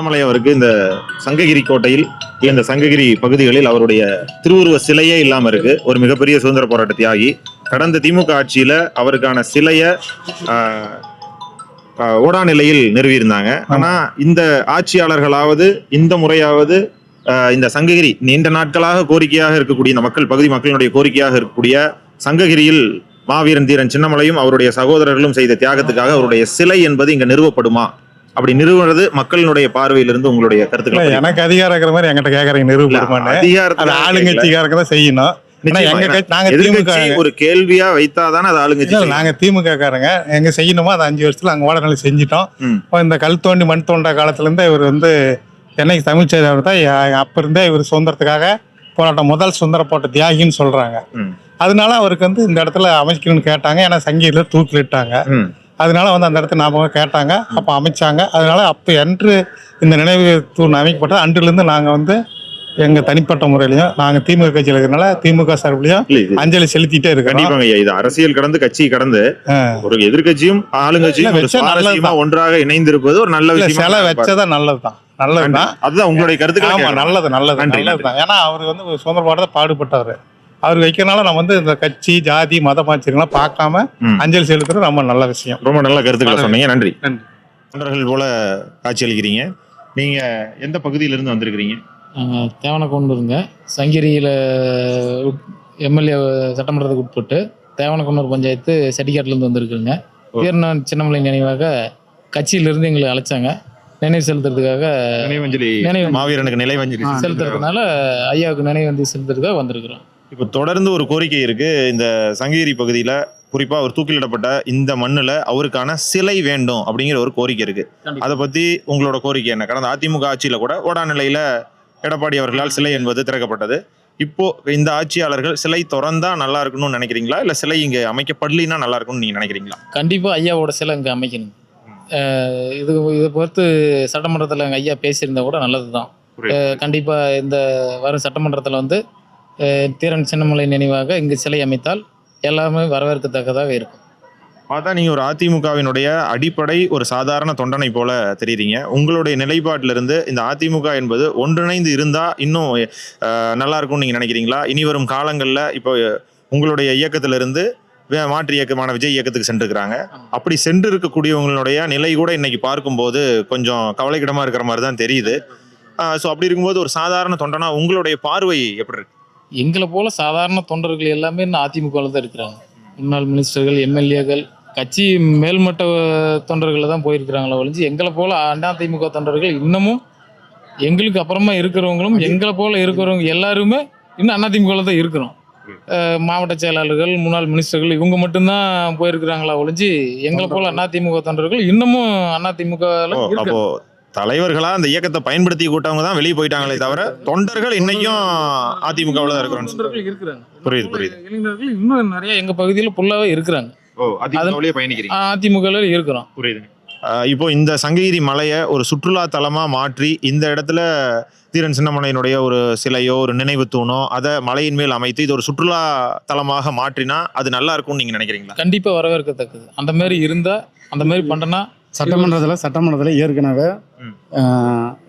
சின்னமலை அவருக்கு இந்த சங்ககிரி கோட்டையில் இந்த சங்ககிரி பகுதிகளில் அவருடைய திருவுருவ சிலையே இல்லாம இருக்கு. ஒரு மிகப்பெரிய சுதந்திர போராட்ட தியாகி. கடந்த திமுக ஆட்சியில அவருக்கான சிலைய ஓடா நிலையில் நிறுவியிருந்தாங்க. ஆனா இந்த ஆட்சியாளர்களாவது இந்த முறையாவது இந்த சங்ககிரி நீண்ட நாட்களாக கோரிக்கையாக இருக்கக்கூடிய இந்த பகுதி மக்களுடைய கோரிக்கையாக இருக்கக்கூடிய சங்ககிரியில் மாவீரன் தீரன் சின்னமலையும் அவருடைய சகோதரர்களும் செய்த தியாகத்துக்காக அவருடைய சிலை என்பது இங்க நிறுவப்படுமா? அப்படி நிறுவுறது மக்களினுடைய பார்வையிலிருந்து உங்களுடைய கருத்துக்கள். எனக்கு அதிகாரம் இருக்கிற மாதிரி என்கிட்ட கேக்குறீங்க, நிறுவப்படுமான்னு ஆளுங்கட்சிக்காரங்க தான் செய்யணும். ஒரு கேள்வியா வைத்தாதானே அது ஆளுங்கட்சி. நாங்க திமுக காரங்க எங்க செய்யணுமோ அதை 5 வருஷத்துல அங்க ஓடநிலை செஞ்சிட்டோம். இந்த கல் தோண்டி மண் தோண்டா காலத்துல இருந்து இவர் என்னைக்கு தமிழ் செய்தவர் தான் அப்ப இருந்தே இவர் சுதந்திரத்துக்காக போராட்டம் முதல் சுதந்திர போட்ட தியாகின்னு சொல்றாங்க. அதனால அவருக்கு இந்த இடத்துல அமைக்கணும்னு கேட்டாங்க. ஏன்னா சங்கீதில தூக்கிலிட்டாங்க. அதனால அந்த இடத்துல ஞாபகம் கேட்டாங்க. அப்போ அமைச்சாங்க. அதனால அப்போ என்று இந்த நினைவு தூண் அமைக்கப்பட்டது. அன்றிலிருந்து நாங்க எங்க தனிப்பட்ட முறையிலையும் நாங்க திமுக கட்சியில் இருக்கிறனால திமுக சார்பிலையும் அஞ்சலி செலுத்திட்டே இருக்கோம். இது அரசியல் கடந்து கட்சி கடந்து ஒரு எதிர்கட்சியும் ஆளுங்கட்சியும் ஒன்றாக இணைந்திருப்பது ஒரு நல்ல விஷயம். சிலை வச்சதான் நல்லதுதான். அதுதான் உங்களுடைய கருத்து. நல்லதுதான். ஏன்னா அவர் சுதந்திர போராட்டத்தை பாடுபட்டவர். அவர் வைக்கிறனால நம்ம இந்த கட்சி ஜாதி மதமாச்சிருக்கலாம் பார்க்காம அஞ்சலி செலுத்துறது ரொம்ப நல்ல விஷயம். ரொம்ப நல்ல கருத்துக்களை சொன்னீங்க. நன்றி. தொண்டர்கள் போல காட்சி அளிக்கிறீங்க. நீங்க எந்த பகுதியிலிருந்து வந்திருக்கிறீங்க? தேவனக்கொண்டூருங்க. சங்ககிரியில் எம்எல்ஏ சட்டமன்றத்துக்கு உட்பட்டு தேவனக்கொண்டூர் பஞ்சாயத்து செட்டிக்காட்டிலேருந்து வந்திருக்குங்க. தீரன் சின்னமலை நினைவாக கட்சியிலிருந்து எங்களை அழைச்சாங்க. நினைவு செலுத்துறதுக்காக மாவீரனுக்கு நினைவஞ்சலி செலுத்துறதுனால ஐயாவுக்கு நினைவஞ்சலி செலுத்துறதுக்காக வந்திருக்கிறோம். இப்போ தொடர்ந்து ஒரு கோரிக்கை இருக்கு. இந்த சங்ககிரி பகுதியில குறிப்பா அவர் தூக்கிலிடப்பட்ட இந்த மண்ணுல அவருக்கான சிலை வேண்டும் அப்படிங்கிற ஒரு கோரிக்கை இருக்கு. அதை பத்தி உங்களோட கோரிக்கை என்ன? கடந்த அதிமுக ஆட்சியில கூட ஓடா நிலையில எடப்பாடி அவர்களால் சிலை என்பது திறக்கப்பட்டது. இப்போ இந்த ஆட்சியாளர்கள் சிலை திறந்தா நல்லா இருக்கணும்னு நினைக்கிறீங்களா, இல்ல சிலை இங்க அமைக்கப்படலினா நல்லா இருக்கும்னு நீங்க நினைக்கிறீங்களா? கண்டிப்பா ஐயாவோட சிலை இங்க அமைக்கணும். இதை பொறுத்து சட்டமன்றத்தில் எங்கள் ஐயா பேசியிருந்தா கூட நல்லதுதான். கண்டிப்பா இந்த வரும் சட்டமன்றத்தில் தீரன் சின்னமலை நினைவாக இங்கு சிலை அமைத்தால் எல்லாமே வரவேற்கத்தக்கதாக இருக்கும். பார்த்தா நீங்க ஒரு அதிமுகவினுடைய அடிப்படை ஒரு சாதாரண தொண்டனை போல தெரியுறீங்க. உங்களுடைய நிலைப்பாட்டிலிருந்து இந்த அதிமுக என்பது ஒன்றிணைந்து இருந்தா இன்னும் நல்லா இருக்கும்னு நீங்க நினைக்கிறீங்களா? இனி வரும் காலங்கள்ல இப்போ உங்களுடைய இயக்கத்திலிருந்து மாற்று இயக்கமான விஜய் இயக்கத்துக்கு சென்றிருக்கிறாங்க. அப்படி சென்று இருக்கக்கூடியவங்களுடைய நிலை கூட இன்னைக்கு பார்க்கும்போது கொஞ்சம் கவலைக்கிடமா இருக்கிற மாதிரி தான் தெரியுது. ஸோ அப்படி இருக்கும்போது ஒரு சாதாரண தொண்டனா உங்களுடைய பார்வை எப்படி இருக்கு? எங்களை போல சாதாரண தொண்டர்கள் எல்லாமே இன்னும் அதிமுகவில் தான் இருக்கிறாங்க. முன்னாள் மினிஸ்டர்கள், எம்எல்ஏக்கள், கட்சி மேல்மட்ட தொண்டர்களை தான் போயிருக்கிறாங்களே ஒழிஞ்சு எங்களை போல அதிமுக தொண்டர்கள் இன்னமும் எங்களுக்கு அப்புறமா இருக்கிறவங்களும் எங்களை போல இருக்கிறவங்க எல்லாருமே இன்னும் அதிமுகவில் தான் இருக்கிறோம். மாவட்ட செயலாளர்கள், முன்னாள் மினிஸ்டர்கள் இவங்க மட்டும்தான் போயிருக்கிறாங்களா ஒழிஞ்சு எங்களை போல அதிமுக தொண்டர்கள் இன்னமும் அதிமுக தலைவர்களா அந்த இயக்கத்தை பயன்படுத்தி கூட்டவங்க தான் வெளியே போயிட்டாங்களே தவிர தொண்டர்கள் இன்னைக்கும் அதிமுகவில் தான் இருக்கிறாங்க. புரியுது. இளைஞர்கள் இன்னும் நிறைய எங்க பகுதியில் ஃபுல்லாவே இருக்கிறாங்க. அதிமுகவில் இருக்கிறோம். புரியுது. இப்போ இந்த சங்ககிரி மலையை ஒரு சுற்றுலா தலமா மாற்றி இந்த இடத்துல தீரன் சின்னமலையினுடைய ஒரு சிலையோ ஒரு நினைவு தூணோ அதை மலையின் மேல் அமைத்து இது ஒரு சுற்றுலா தலமாக மாற்றினா அது நல்லா இருக்கும்னு நீங்க நினைக்கிறீங்களா? கண்டிப்பா வரவேற்கத்தக்கது. அந்த மாதிரி இருந்தா, அந்த மாதிரி பண்ணனா சட்டமன்றத்தில் ஏற்கனவே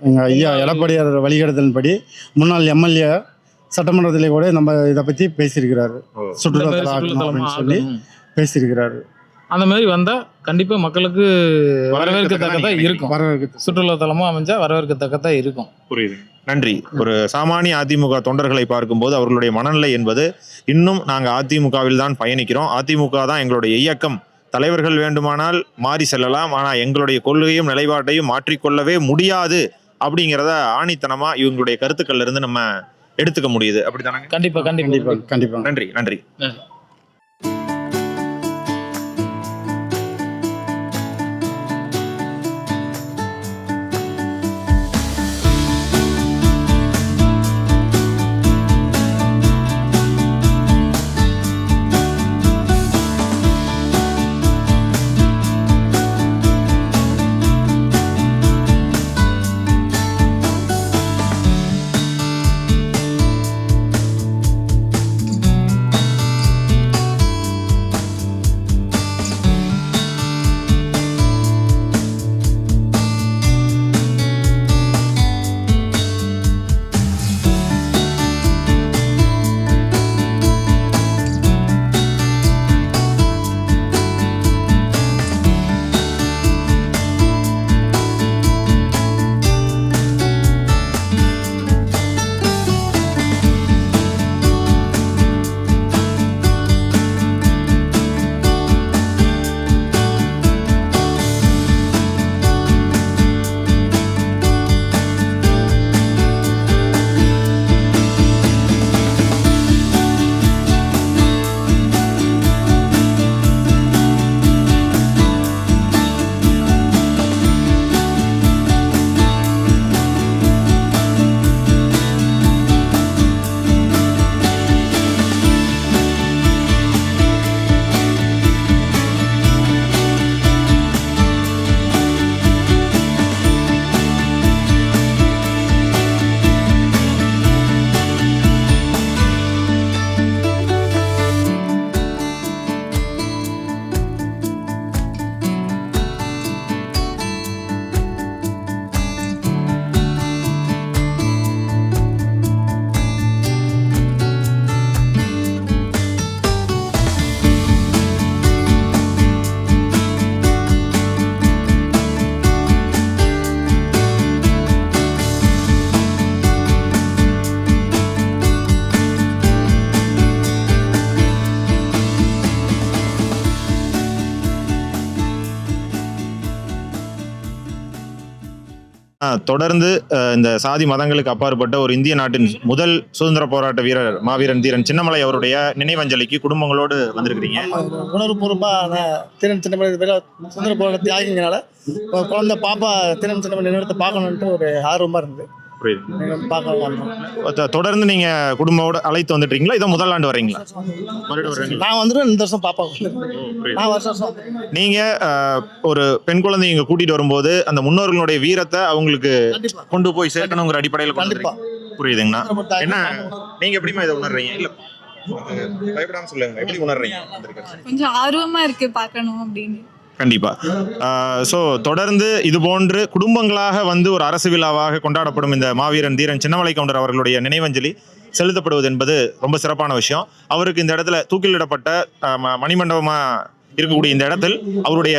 எங்கள் ஐயா எடப்பாடியார் வழிகாட்டுதலின்படி முன்னாள் எம்எல்ஏ சட்டமன்றத்திலே கூட நம்ம இதை பற்றி பேசியிருக்கிறாரு. சுற்றுலாத்தலம் அப்படின்னு சொல்லி பேசியிருக்கிறாரு. அந்த மாதிரி வந்தால் கண்டிப்பாக மக்களுக்கு வரவேற்கத்தக்கதாக இருக்கும். சுற்றுலாத்தலமாக அமைஞ்சா வரவேற்கத்தக்கதாக இருக்கும். புரியுது. நன்றி. ஒரு சாமானிய அதிமுக தொண்டர்களை பார்க்கும்போது அவர்களுடைய மனநிலை என்பது இன்னும் நாங்கள் அதிமுகவில் தான் பயணிக்கிறோம், அதிமுக தான் எங்களுடைய இயக்கம், தலைவர்கள் வேண்டுமானால் மாறி செல்லலாம், ஆனால் எங்களுடைய கொள்கையும் நிலைப்பாட்டையும் மாற்றிக்கொள்ளவே முடியாது அப்படிங்கிறத ஆணித்தனமா இவங்களுடைய கருத்துக்கள்ல இருந்து நம்ம எடுத்துக்க முடியுது. அப்படித்தானே? கண்டிப்பா. நன்றி. தொடர்ந்து இந்த சாதி மதங்களுக்கு அப்பாற்பட்ட ஒரு இந்திய நாட்டின் முதல் சுதந்திர போராட்ட வீரர் மாவீரன் தீரன் சின்னமலை அவருடைய நினைவஞ்சலிக்கு குடும்பங்களோடு வந்திருக்கிறீங்க. உணர்வுபூர்வமாக தீரன் சின்னமலை சுதந்திர போராட்ட தியாகிங்கனால குழந்தை பாப்பா தீரன் சின்னமலை நிறுவனத்தை பார்க்கணுன்ட்டு ஒரு ஆர்வமாக இருந்தது. தொடர்ந்து நீங்க குடும்பத்தோட அழைத்து வந்துட்டீங்களா? இதை முதல் ஆண்டு வரீங்களா? நான் வந்துடுவேன் இந்த வருஷம் பாப்பா. நான் வருஷம் நீங்க ஒரு பெண் குழந்தை இங்க கூட்டிட்டு வரும்போது அந்த முன்னோர்களுடைய வீரத்தை அவங்களுக்கு கொண்டு போய் சேர்க்கணுங்கிற அடிப்படையில் கண்டிப்பா புரியுதுங்கண்ணா. என்ன நீங்க எப்படிமா இதை உணர்றீங்க? இல்ல பயப்படாம சொல்லுங்க, எப்படி உணர்றீங்க? கொஞ்சம் ஆர்வமா இருக்கு பார்க்கணும் அப்படின்னு. கண்டிப்பா. ஸோ தொடர்ந்து இது போன்று குடும்பங்களாக வந்து ஒரு அரசு விழாவாக கொண்டாடப்படும் இந்த மாவீரன் தீரன் சின்னமலை கவுண்டர் அவர்களுடைய நினைவஞ்சலி செலுத்தப்படுவது என்பது ரொம்ப சிறப்பான விஷயம். அவருக்கு இந்த இடத்துல தூக்கிலிடப்பட்ட மணிமண்டபமா இருக்கக்கூடிய இந்த இடத்தில் அவருடைய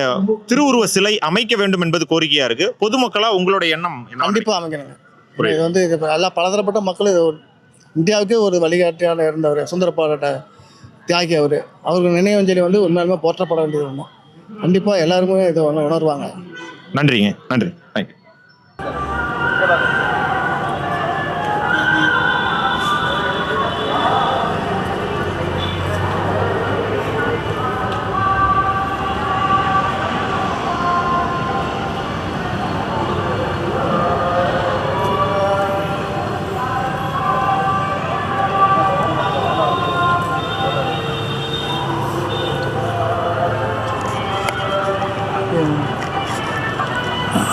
திருவுருவ சிலை அமைக்க வேண்டும் என்பது கோரிக்கையா இருக்கு. பொதுமக்களா உங்களுடைய எண்ணம் கண்டிப்பா அமைக்கணும். இது வந்து எல்லா பலதரப்பட்ட மக்கள் இந்தியாவுக்கே ஒரு வழிகாட்டியான இருந்தவர் சுதந்திர போராட்ட தியாகி அவர். அவருக்கு நினைவஞ்சலி வந்து உண்மையாலுமே போற்றப்பட வேண்டியது ஒன்று. கண்டிப்பாக எல்லாருமே இதை உணர்வாங்க. நன்றிங்க, நன்றி, தேங்க்யூ.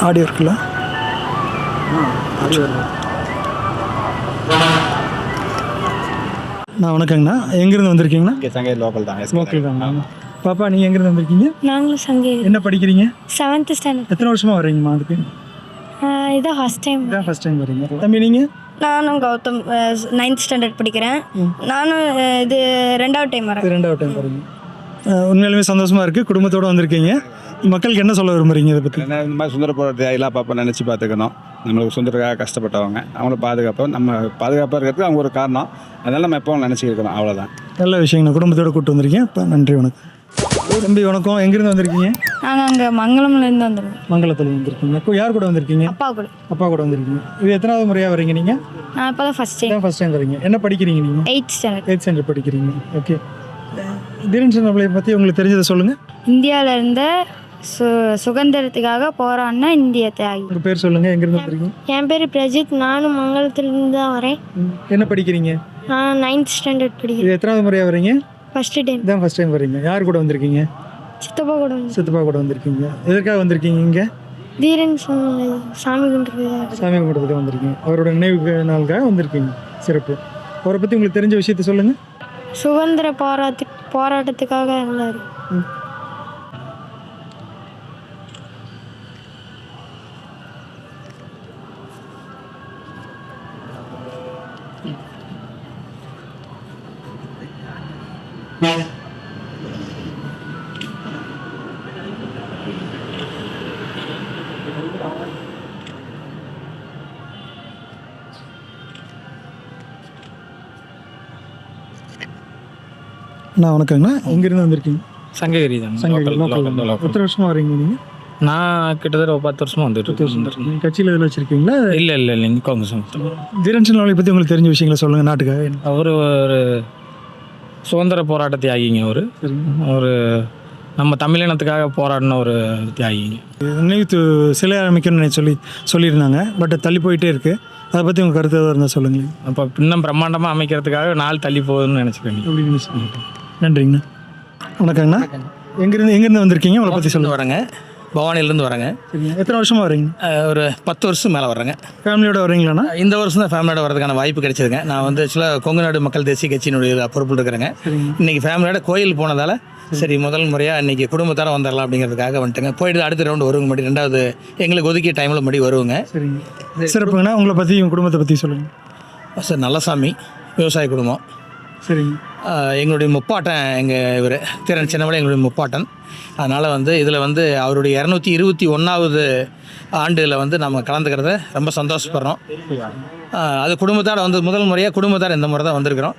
ஆடியோ இருக்குல்ல? நான் வணக்கங்கண்ணா. எங்கேருந்து வந்திருக்கீங்கண்ணா? சங்ககிரி லோக்கல் தான். லோக்கல் தாங்க. பாப்பா நீங்கள் எங்கேருந்து வந்திருக்கீங்க? நாங்களும் சங்ககிரி. என்ன படிக்கிறீங்க? 7th standard. எத்தனை வருஷமாக வரீங்கம்மா அதுக்கு? இதான் ஃபர்ஸ்ட் டைம். இதான் ஃபர்ஸ்ட் டைம் வரீங்க. தம்பி நீங்கள்? நானும் கௌதம் 9th ஸ்டாண்டர்ட் படிக்கிறேன். நானும் இது 2வது டைம் வரேன். 2வது டைம் வரீங்க. உண்மையிலுமே சந்தோஷமாக இருக்குது. குடும்பத்தோடு வந்திருக்கீங்க. மக்களுக்கு என்ன சொல்ல விரும்புறீங்க இதை பற்றி? இந்த மாதிரி சுந்தர போராட்ட எல்லாம் பார்ப்போம், நினச்சி பார்த்துக்கணும். நம்மளுக்கு சுந்தரக்காக கஷ்டப்பட்டவங்க, அவங்கள பாதுகாப்பாக நம்ம பாதுகாப்பாக இருக்கிறதுக்கு அவங்க ஒரு காரணம். அதனால் நம்ம எப்போவும் நினச்சிருக்கணும், அவ்வளோதான். நல்ல விஷயங்கண்ணா. குடும்பத்தோடு கூப்பிட்டு வந்திருக்கீங்க. இப்போ நன்றி, வணக்கம். தம்பி வணக்கம். எங்கேருந்து வந்திருக்கீங்க? நாங்கள் அங்கே மங்களம்லேருந்து வந்துடுவோம். மங்களத்தில் வந்திருக்கீங்க. இப்போ யார் கூட வந்திருக்கீங்க? அப்பா கூட. அப்பா கூட வந்திருக்கீங்க. இது எத்தனாவது முறையாக வரீங்க நீங்கள்? நான் இப்போ தான் ஃபர்ஸ்ட் டைம். ஃபர்ஸ்ட் டைம் வரீங்க. என்ன படிக்கிறீங்க நீங்கள்? 8th standard. 8th ஸ்டாண்டர்ட் படிக்கிறீங்க. ஓகே. தீரன் சின்னமலை பற்றி உங்களுக்கு தெரிஞ்சதை சொல்லுங்கள். இந்தியாவில் இருந்த சுதந்திரத்துக்காக போராடின இந்திய தியாகி. உங்கள் பேர் சொல்லுங்கள். எங்கேருந்து வந்திருக்கீங்க? என் பேர் பிரஜித். நானும் மங்களத்துலேருந்து தான் வரேன். என்ன படிக்கிறீங்க? நான் 9th ஸ்டாண்டர்ட் படிக்கிறேன். இது எத்தனாவது முறையாக வரீங்க? First time. இதான் ஃபர்ஸ்ட் டைம் வரீங்க. யார் கூட வந்திருக்கீங்க? சித்தப்பா கூட வந்து. சித்தப்பா கூட வந்திருக்கீங்க. எதற்காக வந்திருக்கீங்க இங்கே? தீரன் சாமி கும்பிட்டு. சாமி கும்பிட்றதுக்கு வந்திருக்கீங்க. அவரோட நினைவு நாளுக்காக வந்திருக்கீங்க. சிறப்பு. அவரை பற்றி உங்களுக்கு தெரிஞ்ச விஷயத்த சொல்லுங்கள். சுதந்திர போராட்டத்துக்காக இருந்தார். அண்ணா வணக்கங்கண்ணா. எங்கேருந்து வந்திருக்கீங்க? சங்ககிரி தான். சங்ககிரி லோக்கல். எத்தனை வருஷமாக வரீங்க நீங்கள்? நான் கிட்டத்தட்ட 10 வருஷமாக வந்துட்டு நீங்கள் கட்சியில் இதில் வச்சுருக்கீங்களா? இல்லை இல்லை இல்லை காங்கிரஸ். தீரன் சின்னமலை பற்றி உங்களுக்கு தெரிஞ்ச விஷயங்களை சொல்லுங்கள் நாட்டுக்காக. அவர் ஒரு சுதந்திர போராட்ட தியாகிங்க. அவர் நம்ம தமிழினத்துக்காக போராடின ஒரு தியாகிங்க. நினைவு சிலை அமைக்கணும்னு சொல்லியிருந்தாங்க. பட் தள்ளி போயிட்டே இருக்குது. அதை பற்றி உங்கள் கருத்து எதாவது இருந்தால் சொல்லுங்கள். அப்போ இன்னும் பிரம்மாண்டமாக அமைக்கிறதுக்காக நாள் தள்ளி போகுதுன்னு நினச்சிக்கோங்க. அப்படின்னு சொல்லிட்டு நன்றிங்கண்ணா. வணக்கங்கண்ணா. எங்கேருந்து வந்திருக்கீங்க? உங்களை பற்றி சொல்லுங்கள். வரேங்க, பவானிலேருந்து வரேங்க. சரிங்க. எத்தனை வருஷமாக வரீங்க? ஒரு 10 வருஷம் மேலே வரேங்க. ஃபேமிலியோட வரீங்களாண்ணா? இந்த வருஷம் தான் ஃபேமிலியோட வரதுக்கான வாய்ப்பு கிடைச்சதுங்க. நான் வந்து ஆக்சுவலாக கொங்கு நாடு மக்கள் தேசிய கட்சியினுடைய பொறுப்பில் இருக்கிறேங்க. இன்றைக்கி ஃபேமிலியோட கோயில் போனதால் சரி முதல் முறையாக இன்றைக்கி குடும்பத்தார வந்துடலாம் அப்படிங்கிறதுக்காக வந்துட்டுங்க. போயிட்டு அடுத்த ரவுண்டு வருவங்க, மறுபடி 2வது எங்களுக்கு ஒதுக்கிய டைமில் மறுபடி வருவோங்க. சரிங்க. சிறப்புங்கண்ணா. உங்களை பற்றி உங்கள் குடும்பத்தை பற்றி சொல்லுங்கள். சார் நல்லசாமி, விவசாய குடும்பம். சரிங்க. எங்களுடைய முப்பாட்டன் இவர் தீரன் சின்னமலை எங்களுடைய முப்பாட்டன். அதனால் வந்து இதில் வந்து அவருடைய 221வது ஆண்டில் வந்து நம்ம கலந்துக்கிறத ரொம்ப சந்தோஷப்படுறோம். அது குடும்பத்தார வந்து முதல் முறையாக குடும்பத்தார இந்த முறை தான் வந்திருக்கிறோம்.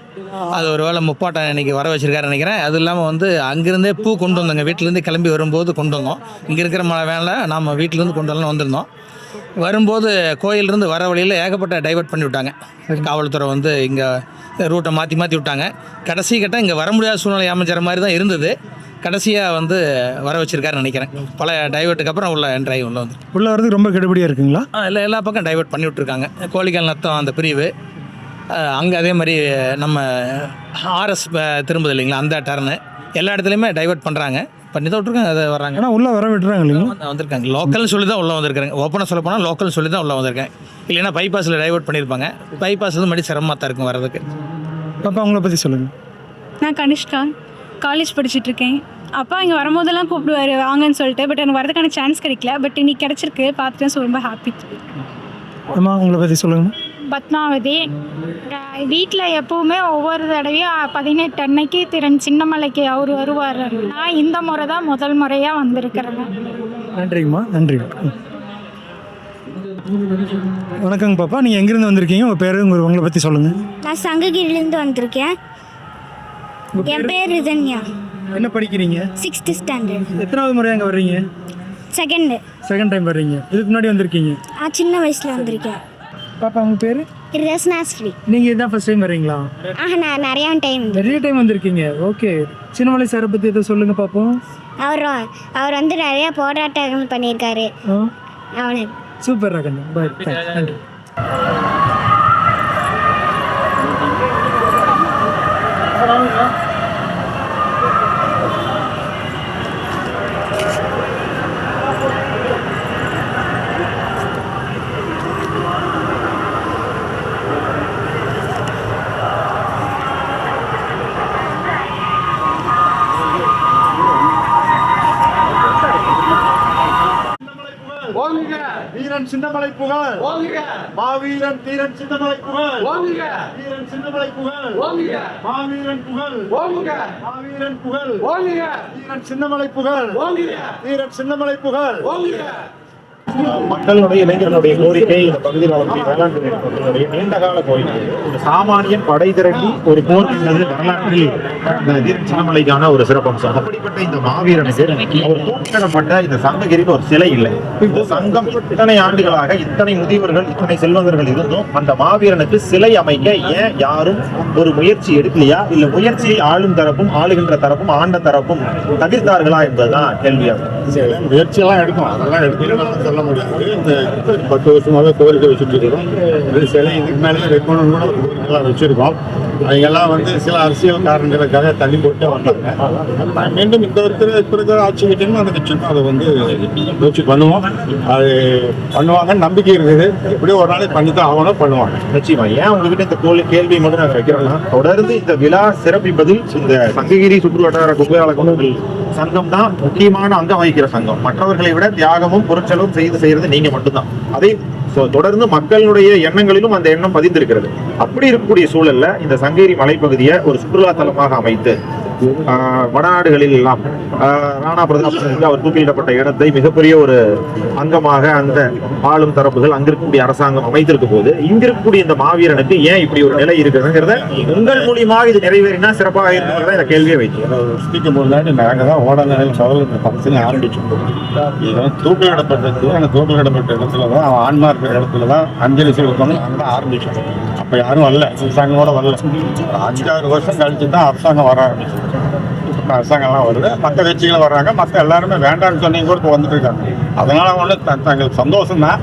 அது ஒரு வேளை முப்பாட்டன் இன்றைக்கி வர வச்சுருக்காரு நினைக்கிறேன். அது இல்லாமல் வந்து அங்கேருந்தே பூ கொண்டு வந்தோங்க. வீட்டிலேருந்து கிளம்பி வரும்போது கொண்டு வந்தோம். இங்கே இருக்கிற மழை வேலை நாம் வீட்டிலேருந்து கொண்டு வரலாம் வந்திருந்தோம். வரும்போது கோயிலிருந்து வர வழியில் ஏகப்பட்ட டைவர்ட் பண்ணி விட்டாங்க. காவல்துறை வந்து இங்கே ரூட்டை மாற்றி மாற்றி விட்டாங்க. கடைசி கட்டம் இங்கே வர முடியாத சூழ்நிலை அமைஞ்சிற மாதிரி தான் இருந்தது. கடைசியாக வந்து வர வச்சுருக்காருன்னு நினைக்கிறேன். பல டைவர்ட்டுக்கு அப்புறம் உள்ள என்ட்ராகி உள்ள வந்து உள்ளே வரதுக்கு ரொம்ப கெடுபடியாக இருக்குங்களா? எல்லா பக்கம் டைவர்ட் பண்ணி விட்ருக்காங்க. கோழிக்கால் நத்தம் அந்த பிரிவு அங்கே, அதே மாதிரி நம்ம ஆர்எஸ் திரும்புது இல்லைங்களா, அந்த டர்னு எல்லா இடத்துலையுமே டைவர்ட் பண்ணுறாங்க, பண்ணி தான் விட்ருக்காங்க. அதை வர்றாங்க, ஆனால் உள்ளே வர விட்டுறாங்க இல்லைங்களா? வந்திருக்காங்க. லோக்கல்னு சொல்லி தான் உள்ளே வந்திருக்காங்க. ஓப்பனாக சொல்ல போனால் லோக்கல்னு சொல்லி தான் உள்ளே வந்திருக்கேன். இல்லைன்னா பைபாஸில் டைவர்ட் பண்ணியிருப்பாங்க. பைபாஸ் வந்து மறுபடியும் சிரமமாக தான் இருக்கும் வர்றதுக்கு. பாப்பா அவங்கள பற்றி சொல்லுங்கள். நான் கனிஷ்கா, காலேஜ் படிச்சுட்ருக்கேன். அப்பா இங்கே வரும்போதெல்லாம் கூப்பிடுவார் வாங்கன்னு சொல்லிட்டு. பட் எனக்கு வரதுக்கான சான்ஸ் கிடைக்கல. பட் இன்னைக்கு கிடச்சிருக்கு, பார்த்துட்டேன். ஸோ ரொம்ப ஹாப்பி. அம்மா அவங்கள பற்றி சொல்லுங்கம்மா. பத்மாவதி. வீட்டில் எப்போவுமே ஒவ்வொரு தடவையும் 18 அன்னைக்கு திறன் சின்னமலைக்கு அவர் வருவார். நான் இந்த முறை தான் முதல் முறையாக வந்திருக்கிறேங்க. நன்றிங்கம்மா, நன்றி. வணக்கங்க பாப்பா, நீங்கள் எங்கேருந்து வந்திருக்கீங்க? உங்கள் பேர், உங்களை பற்றி சொல்லுங்கள். நான் சங்ககிரிலேருந்து வந்திருக்கேன். என் பேர் ரிதன்யா. என்ன படிக்கிறீங்க? 6th standard. எத்தனாவது முறை அங்கே வர்றீங்க? செகண்ட் டைம் வர்றீங்க. இதுக்கு முன்னாடி வந்திருக்கீங்க? சின்ன வயசில் வந்திருக்கேன். பாப்பா உங்கள் பேர்? ரஸ்னாஸ்ரீ. நீங்கள் இதுதான் ஃபர்ஸ்ட் டைம் வர்றீங்களா? நான் நிறைய டைம் வந்திருக்கீங்க. ஓகே, சின்னமலை சாரை பற்றி எதை சொல்லுங்கள் பார்ப்போம். அவர் வந்து நிறைய போராட்டங்கள் பண்ணியிருக்காரு. அவனு சூப்பர் ராகண்ணா, பாய், நன்றி. வீரன் சின்னமலை புகழ், மாவீரன் தீரன் சின்னமலை புகழ், வீரன் சின்னமலை புகழ், மாவீரன் புகழ், மாவீரன் புகழ், வீரன் சின்னமலை புகழ், வீரன் சின்னமலை புகழ். மக்களுடைய இளைஞர்களுடைய கோரிக்கை இந்த பகுதியில் வளர்ச்சி வேளாண் துறையினுடைய நீண்டகால கோரிக்கை. ஒரு சாமானியன் படை திரட்டி ஒரு போர் என்பது வரலாற்றில் இந்த வீரன் சின்னமலைக்கான ஒரு சிறப்பம்சம். அப்படிப்பட்ட இந்த மாவீரனுக்கு அவர் தூக்கிடப்பட்ட இந்த சங்ககிரியில் ஒரு சிலை இல்லை. இந்த சங்கம் இத்தனை ஆண்டுகளாக இத்தனை முதியவர்கள் இத்தனை செல்வந்தர்கள் இருந்தும் அந்த மாவீரனுக்கு சிலை அமைக்க ஏன் யாரும் ஒரு முயற்சி எடுக்கலையா? இல்ல முயற்சியை ஆளும் தரப்பும் ஆளுகின்ற தரப்பும் ஆண்ட தரப்பும் தவிர்த்தார்களா என்பதுதான் கேள்வியாகும். முயற்சியெல்லாம் எடுக்கும், அதெல்லாம் எடுக்கணும்னு சொல்ல முடியாது. இந்த 10 வருஷமாவே கோரிக்கை வச்சுட்டு இருக்கிறோம். இது சிலை இதுக்கு மேலே வைக்கணும்னு கூட கோரிக்கைலாம் வச்சிருக்கோம். அவங்கெல்லாம் வந்து சில அரசியல் காரணங்களுக்காக தள்ளி போட்டு வந்தாங்க. மீண்டும் இந்த இருக்கிற ஆட்சி கிட்டேயும் அந்த கட்சியும் அதை வந்து முயற்சி பண்ணுவோம். அது பண்ணுவாங்கன்னு நம்பிக்கை இருக்குது. எப்படியும் ஒரு நாளைக்கு பண்ணி தான் ஆகணும், பண்ணுவாங்க நிச்சயமா. ஏன் உங்ககிட்ட இந்த கேள்வி மட்டும் நாங்கள் வைக்கிறோம்னா, தொடர்ந்து இந்த விழா சிறப்பிப்பதில் இந்த சங்ககிரி சுற்று வட்டார குப்பையாளர்கள் சங்கம் தான் முக்கியமான அங்கம் வகிக்கிற சங்கம். மற்றவர்களை விட தியாகமும் பொருட்செலவும் செய்யறது நீங்க மட்டும்தான். அதே தொடர்ந்து மக்களுடைய எண்ணங்களிலும் அந்த எண்ணம் பதிந்திருக்கிறது. அப்படி இருக்கக்கூடிய சூழல்ல இந்த சங்ககிரி மலைப்பகுதியை ஒரு சுற்றுலா தலமாக அமைத்து வடநாடுகளில் எல்லாம் ராணா பிரதாப் அவர் தூக்கிலிடப்பட்ட இடத்தை மிகப்பெரிய ஒரு அங்கமாக அந்த ஆளும் தரப்புகள் அங்கிருக்கக்கூடிய அரசாங்கம் அமைத்திருக்கும் போது இங்கிருக்கக்கூடிய இந்த மாவீரனுக்கு ஏன் இப்படி ஒரு நிலை இருக்குதுங்கிறத உங்கள் மூலியமாக இது நிறைவேறினா சிறப்பாக இருக்கிறத இந்த கேள்வியை வைக்கிறோம். நாங்கள் தான் ஓடநிலையில் சோதனை பக்கத்தில் ஆரம்பிச்சோம். தூக்கிலிடப்பட்டது அந்த தூக்கிலிடப்பட்ட இடத்துல தான் அவன் ஆன்மா இருக்கிற இடத்துல தான் அஞ்சலி செலுத்தணும் அங்கே தான் ஆரம்பிச்சோம். அப்போ யாரும் வரல, அரசாங்கமோட வரல. 5-6 வருஷம் கழிச்சு தான் அரசாங்கம் வர ஆரம்பிச்சு. அரசாங்கம்லாம் வருது, மற்ற கட்சிகள் வர்றாங்க, மற்ற எல்லாருமே வேண்டாம்னு சொன்னீங்க கூட இப்போ வந்துட்டு இருக்காங்க. அதனால ஒன்று தங்களுக்கு சந்தோஷம் தான்.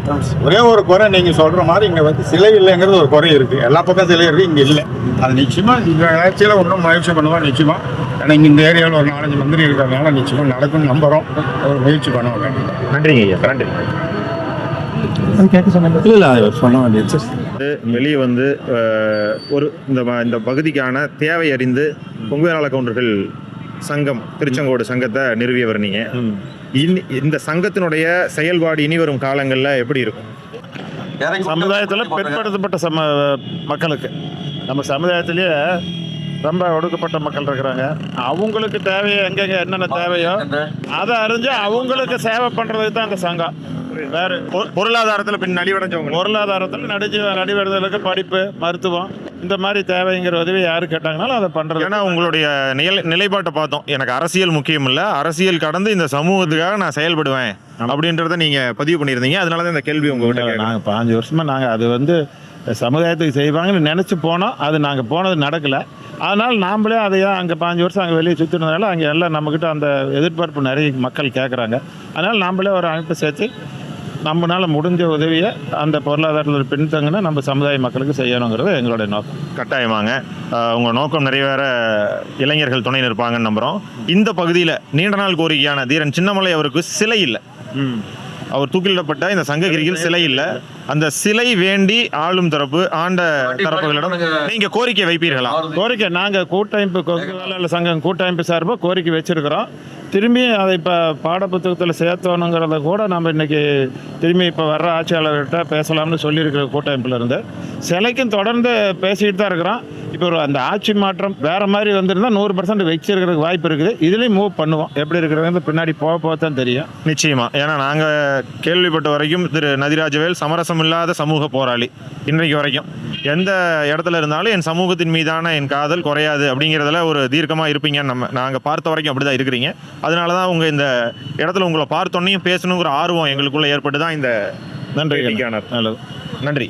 ஒரே ஒரு குறை நீங்கள் சொல்கிற மாதிரி இங்கே வந்து சிலை இல்லைங்கிறது ஒரு குறை இருக்குது. எல்லா பக்கம் சிலை இருக்குது, இங்கே இல்லை. அது நிச்சயமாக இந்த ஆட்சியில் ஒன்றும் முயற்சி பண்ணுவோம் நிச்சயமாக. ஏன்னா இங்கே இந்த ஏரியாவில் ஒரு 4-5 மந்திரி இருக்கிறதுனால நிச்சயமாக நடக்கும்னு நம்புகிறோம். ஒரு முயற்சி பண்ணுவோம். நன்றிங்க ஐயா, நன்றி. வெளியே வந்து ஒரு இந்த பகுதிக்கான தேவை அறிந்து கொங்குவேளாள கவுண்டர்கள் சங்கம் திருச்செங்கோடு சங்கத்தை நிறுவியவர் நீங்க. இந்த சங்கத்தினுடைய செயல்பாடு இனி வரும் காலங்களில் எப்படி இருக்கும்? சமுதாயத்தில் பிற்படுத்தப்பட்ட மக்களுக்கு, நம்ம சமுதாயத்திலேயே ரொம்ப ஒடுக்கப்பட்ட மக்கள் இருக்கிறாங்க. அவங்களுக்கு தேவையோ எங்கெங்கே என்னென்ன தேவையோ அதை அறிஞ்சு அவங்களுக்கு சேவை பண்ணுறதுக்கு தான் அந்த சங்கம். வேறு பொருளாதாரத்தில் பின் நலிவடைஞ்சவங்க. பொருளாதாரத்தில் நடிவடைதலுக்கு படிப்பு, மருத்துவம் இந்த மாதிரி தேவைங்கிற உதவி யார் கேட்டாங்கனாலும் அதை பண்ணுறது. ஏன்னா உங்களுடைய நிலைப்பாட்டை பார்த்தோம், எனக்கு அரசியல் முக்கியம் இல்லை, அரசியல் கடந்து இந்த சமூகத்துக்காக நான் செயல்படுவேன் அப்படின்றத நீங்கள் பதிவு பண்ணியிருந்தீங்க. அதனால தான் இந்த கேள்வி உங்கள்கிட்ட. நாங்கள் 5 வருஷமாக நாங்கள் அது வந்து சமுதாயத்துக்கு செய்வாங்கன்னு நினச்சி போனோம். அது நாங்கள் போனது நடக்கலை. அதனால் நாம்ளே அதையாக அங்கே 5 வருஷம் அங்கே வெளியே சுற்றினதுனால அங்கே எல்லாம் நம்மக்கிட்ட அந்த எதிர்பார்ப்பு நிறைய மக்கள் கேட்குறாங்க. அதனால் நாம்ளே ஒரு அமைப்பை சேர்த்து நம்மளால் முடிஞ்ச உதவியை அந்த பொருளாதாரத்தில் பின்தங்கினா நம்ம சமுதாய மக்களுக்கு செய்யணுங்கிறது எங்களுடைய நோக்கம். கட்டாயமாங்க. உங்கள் நோக்கம் நிறைவேற இளைஞர்கள் துணை நிற்பாங்கன்னு நம்புகிறோம். இந்த பகுதியில் நீண்ட நாள் கோரிக்கையான தீரன் சின்னமலை அவருக்கு சிலை இல்லை. அவர் தூக்கிலிடப்பட்ட இந்த சங்ககிரியில் சிலை இல்லை. அந்த சிலை வேண்டி ஆளும் தரப்பு ஆண்ட தரப்புகளிடம் நீங்கள் கோரிக்கை வைப்பீர்களா? கோரிக்கை நாங்கள் கூட்டமைப்பு கொங்கு வேளாளர் சங்கம் கூட்டமைப்பு சார்பாக கோரிக்கை வச்சுருக்கிறோம். திரும்பி அதை இப்போ பாடப்புத்தகத்தில் சேர்த்தணுங்கிறத கூட நம்ம இன்றைக்கி திரும்பி இப்போ வர்ற ஆட்சியாளர்கிட்ட பேசலாம்னு சொல்லியிருக்கிற கூட்டமைப்பில் இருந்து சிலைக்கும் தொடர்ந்து பேசிக்கிட்டு தான் இருக்கிறோம். இப்போ அந்த ஆட்சி மாற்றம் வேறு மாதிரி வந்திருந்தால் 100% வச்சிருக்கிறதுக்கு வாய்ப்பு இருக்குது. இதுலேயும் மூவ் பண்ணுவோம். எப்படி இருக்கிறது பின்னாடி போக தான் தெரியும். நிச்சயமாக. ஏன்னா நாங்கள் கேள்விப்பட்ட வரைக்கும் திரு நதிராஜவேல் சமரசம் இல்லாத சமூக போராளி. இன்றைக்கு வரைக்கும் எந்த இடத்துல இருந்தாலும் என் சமூகத்தின் மீதான என் காதல் குறையாது அப்படிங்கிறதுல ஒரு தீர்க்கமாக இருப்பீங்கன்னு நாங்கள் பார்த்த வரைக்கும் அப்படி தான் இருக்கிறீங்க. அதனால தான் உங்கள் இந்த இடத்துல உங்களை பார்த்தோன்னையும் பேசணுங்கிற ஆர்வம் எங்களுக்குள்ளே ஏற்பட்டு தான் இந்த நன்றி. நல்லது, நன்றி.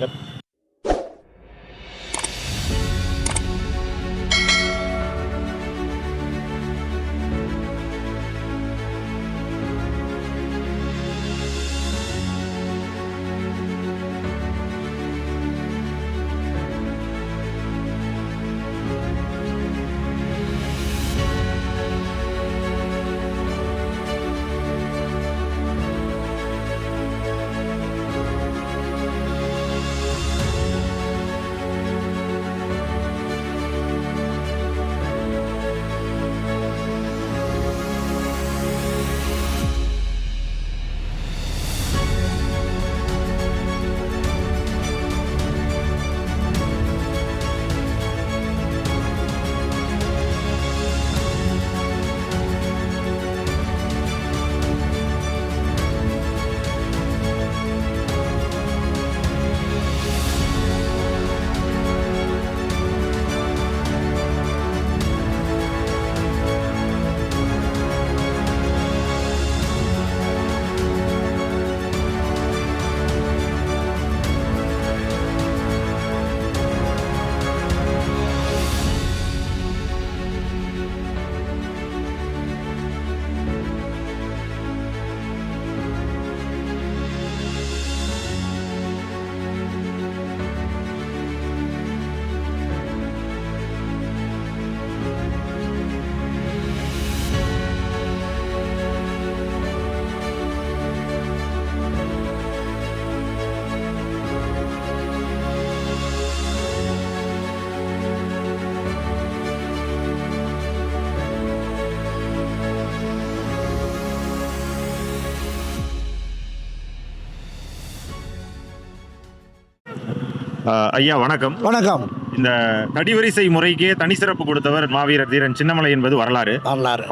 ஐயா வணக்கம். வணக்கம். இந்த தடிவரிசை முறைக்கே தனி சிறப்பு கொடுத்தவர் மாவீரர் தீரன் சின்னமலை என்பது வரலாறு.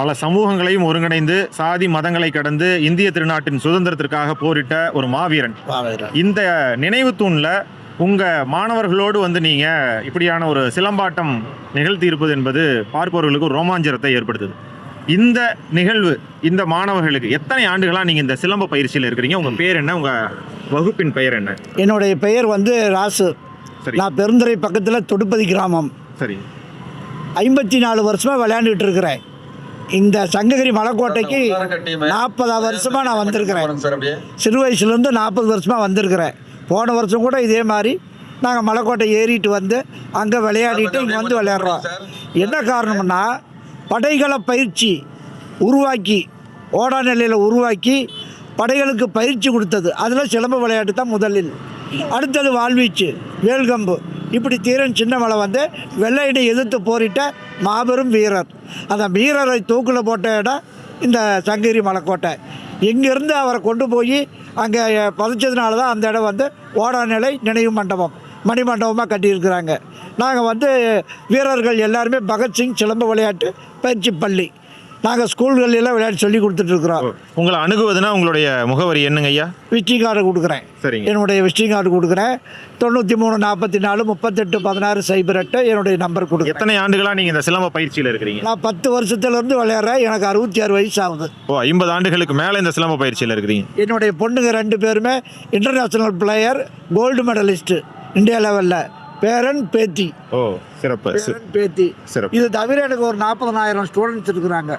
பல சமூகங்களையும் ஒருங்கிணைந்து சாதி மதங்களை கடந்து இந்திய திருநாட்டின் சுதந்திரத்திற்காக போரிட்ட ஒரு மாவீரன். இந்த நினைவு தூண்ல உங்க மாணவர்களோடு வந்து நீங்க இப்படியான ஒரு சிலம்பாட்டம் நிகழ்த்தி இருப்பது என்பது பார்ப்பவர்களுக்கு ஒரு ரோமாஞ்சரத்தை ஏற்படுத்துது. இந்த நிகழ்வு இந்த மாணவர்களுக்கு எத்தனை ஆண்டுகளா நீங்க இந்த சிலம்ப பயிற்சியில் இருக்கிறீங்க? உங்க பேர் என்ன? உங்க வகுப்பின் பெயர் என்ன? என்னுடைய பெயர் வந்து ராசு. நான் பெருந்துறை பக்கத்தில் தொடுப்பதி கிராமம். சரி. 54 வருஷமாக விளையாண்டுட்டு இருக்கிறேன். இந்த சங்ககிரி மலைக்கோட்டைக்கு 40 வருஷமாக நான் வந்திருக்கிறேன். சிறு வயசுலேருந்து 40 வருஷமாக வந்திருக்கிறேன். போன வருஷம் கூட இதே மாதிரி நாங்கள் மலைக்கோட்டை ஏறிட்டு வந்து அங்கே விளையாடிட்டு இங்கே வந்து விளையாடுறோம். என்ன காரணம்னா படைகளை பயிற்சி உருவாக்கி ஓடா நிலையில் உருவாக்கி படைகளுக்கு பயிற்சி கொடுத்தது. அதில் சிலம்ப விளையாட்டு தான் முதலில். அடுத்தது வாழ்வீச்சு, வேல்கம்பு. இப்படி தீரன் சின்னமலை வந்து வெள்ளையனை எதிர்த்து போரிட்ட மாபெரும் வீரர். அந்த வீரரை தூக்கில் போட்ட இடம் இந்த சங்ககிரி மலைக்கோட்டை. இங்கேருந்து அவரை கொண்டு போய் அங்கே பதிச்சதுனால தான் அந்த இடம் வந்து ஓடா நிலை நினைவு மண்டபம் மணிமண்டபமாக கட்டியிருக்கிறாங்க. நாங்கள் வந்து வீரர்கள் எல்லாருமே பகத்சிங் சிலம்ப விளையாட்டு பயிற்சி பள்ளி. நாங்கள் ஸ்கூல்களெல்லாம் விளையாட்டு சொல்லி கொடுத்துட்ருக்குறோம். உங்களை அணுகுவதுன்னா உங்களுடைய முகவரி என்னங்க ஐயா? விசிட்டிங் கார்டு கொடுக்குறேன். சரிங்க. என்னுடைய விசிட்டிங் கார்டு கொடுக்குறேன். 93 44 38 16 08 என்னுடைய நம்பர் கொடுக்குறேன். எத்தனை ஆண்டுகளா நீங்கள் இந்த சிலம்ப பயிற்சியில் இருக்கிறீங்க? நான் 10 வருஷத்துலேருந்து விளையாடுறேன். எனக்கு 66 வயசு ஆகுது. 50 ஆண்டுகளுக்கு மேலே இந்த சிலம்ப பயிற்சியில் இருக்கிறீங்க. என்னுடைய பொண்ணுங்க 2 பேருமே international player, gold medalist India லெவலில். பேரன் பேத்தி. சிறப்பு. பேரன் பேத்தி. சிறப்பு. இது தவிர எனக்கு ஒரு 40,000 ஸ்டூடெண்ட்ஸ் இருக்கிறாங்க.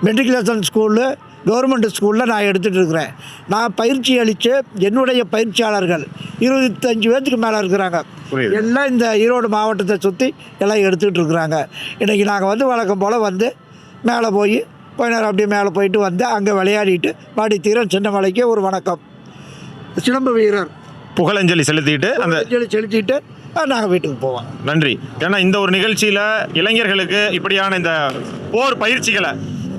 மெட்ரிகுலேஷன் ஸ்கூலு, கவர்மெண்ட் ஸ்கூலில் நான் எடுத்துகிட்டு இருக்கிறேன். நான் பயிற்சி அளித்து என்னுடைய பயிற்சியாளர்கள் 25 பேர்த்துக்கு மேலே இருக்கிறாங்க. எல்லாம் இந்த ஈரோடு மாவட்டத்தை சுற்றி எல்லாம் எடுத்துக்கிட்டு இருக்கிறாங்க. இன்றைக்கி நாங்கள் வந்து வழக்கம் போல் வந்து மேலே போய் கொஞ்ச நேரம் அப்படியே மேலே போயிட்டு வந்து அங்கே விளையாடிட்டு பாடி தீரன் சின்னமலைக்கு ஒரு வணக்கம், சிலம்பு வீரர் புகழஞ்சலி செலுத்திட்டு செலுத்திட்டு நாங்கள் வீட்டுக்கு போவோம். நன்றி. ஏன்னா இந்த ஒரு நிகழ்ச்சியில் இளைஞர்களுக்கு இப்படியான இந்த போர் பயிற்சிகளை,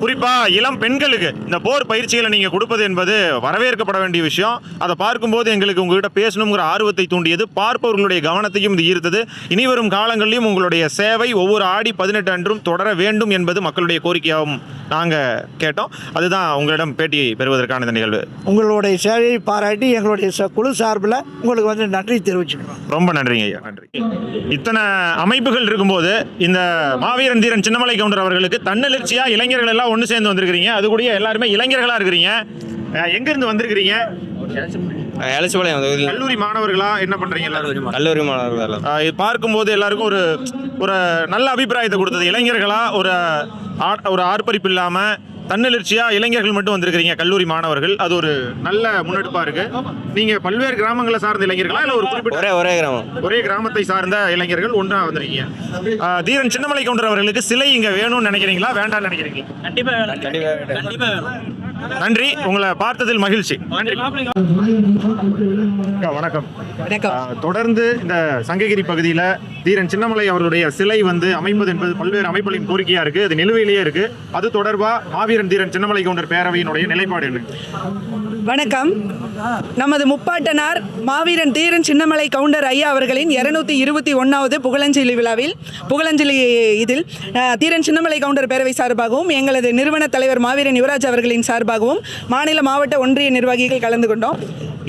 குறிப்பாக இளம் பெண்களுக்கு இந்த போர் பயிற்சிகளை நீங்கள் கொடுப்பது என்பது வரவேற்கப்பட வேண்டிய விஷயம். அதை பார்க்கும்போது எங்களுக்கு உங்கள்கிட்ட பேசணுங்கிற ஆர்வத்தை தூண்டியது, பார்ப்பவர்களுடைய கவனத்தையும் இது ஈர்த்தது. இனி வரும் காலங்களிலும் உங்களுடைய சேவை ஒவ்வொரு ஆடி 18 அன்றும் தொடர வேண்டும் என்பது மக்களுடைய கோரிக்கையாகவும் நாங்கள் கேட்டோம். அதுதான் உங்களிடம் பேட்டி பெறுவதற்கான இந்த நிகழ்வு. உங்களுடைய சேவையை பாராட்டி எங்களுடைய குழு சார்பில் உங்களுக்கு வந்து நன்றி தெரிவிச்சுக்கிறோம். ரொம்ப நன்றிங்க ஐயா. நன்றி. இத்தனை அமைப்புகள் இருக்கும்போது இந்த மாவீரன் தீரன் சின்னமலை கவுண்டர் அவர்களுக்கு தன்னெழுச்சியாக இளைஞர்கள் எல்லாம் ஒன்று சேர்ந்து வந்திருக்கிறீங்க. அது கூட எல்லாருமே இளைஞர்களாக இருக்கிறீங்க. எங்கேருந்து வந்திருக்கிறீங்க? கல்லூரி மாணவர்களா? என்ன பண்றீங்க? கல்லூரி மாணவர்கள். பார்க்கும்போது எல்லாருக்கும் ஒரு நல்ல அபிப்பிராயத்தை கொடுத்தது. இளைஞர்களா ஒரு ஆர்ப்பரிப்பு இல்லாம தன்னெழுச்சியா இளைஞர்கள் மட்டும் வந்திருக்கிறீங்க, கல்லூரி மாணவர்கள். அது ஒரு நல்ல முன்னெடுப்பா இருக்கு. நீங்க பல்வேறு கிராமங்களை சார்ந்த இளைஞர்களா இல்ல ஒரு குறிப்பிட்ட ஒரே கிராமத்தை சார்ந்த இளைஞர்கள் ஒன்றா வந்திருக்கீங்க? தீரன் சின்னமலை கவுண்டர் அவர்களுக்கு சிலை இங்க வேணும்னு நினைக்கிறீங்களா, வேண்டாம்னு நினைக்கிறீங்களா? கண்டிப்பா. நன்றி. உங்களை பார்த்ததில் மகிழ்ச்சி. வணக்கம். தொடர்ந்து இந்த சங்ககிரி பகுதியில் தீரன் சின்னமலை அவர்களுடைய சிலை வந்து அமைப்பது என்பது பல்வேறு அமைப்புகளின் கோரிக்கையா இருக்கு. அது நிலுவையிலேயே இருக்கு. அது தொடர்பா மாவீரன் தீரன் சின்னமலை கவுண்டர் பேரவையினுடைய நிலைப்பாடு என்ன? வணக்கம். நமது முப்பாட்டனார் மாவீரன் தீரன் சின்னமலை கவுண்டர் ஐயா அவர்களின் 221வது புகழஞ்சலி விழாவில் இதில் தீரன் சின்னமலை கவுண்டர் பேரவை சார்பாகவும் எங்களது நிறுவன தலைவர் மாவீரன் யுவராஜ் அவர்களின் சார்பாகவும் மாநில மாவட்ட ஒன்றிய நிர்வாகிகள் கலந்து கொண்டோம்.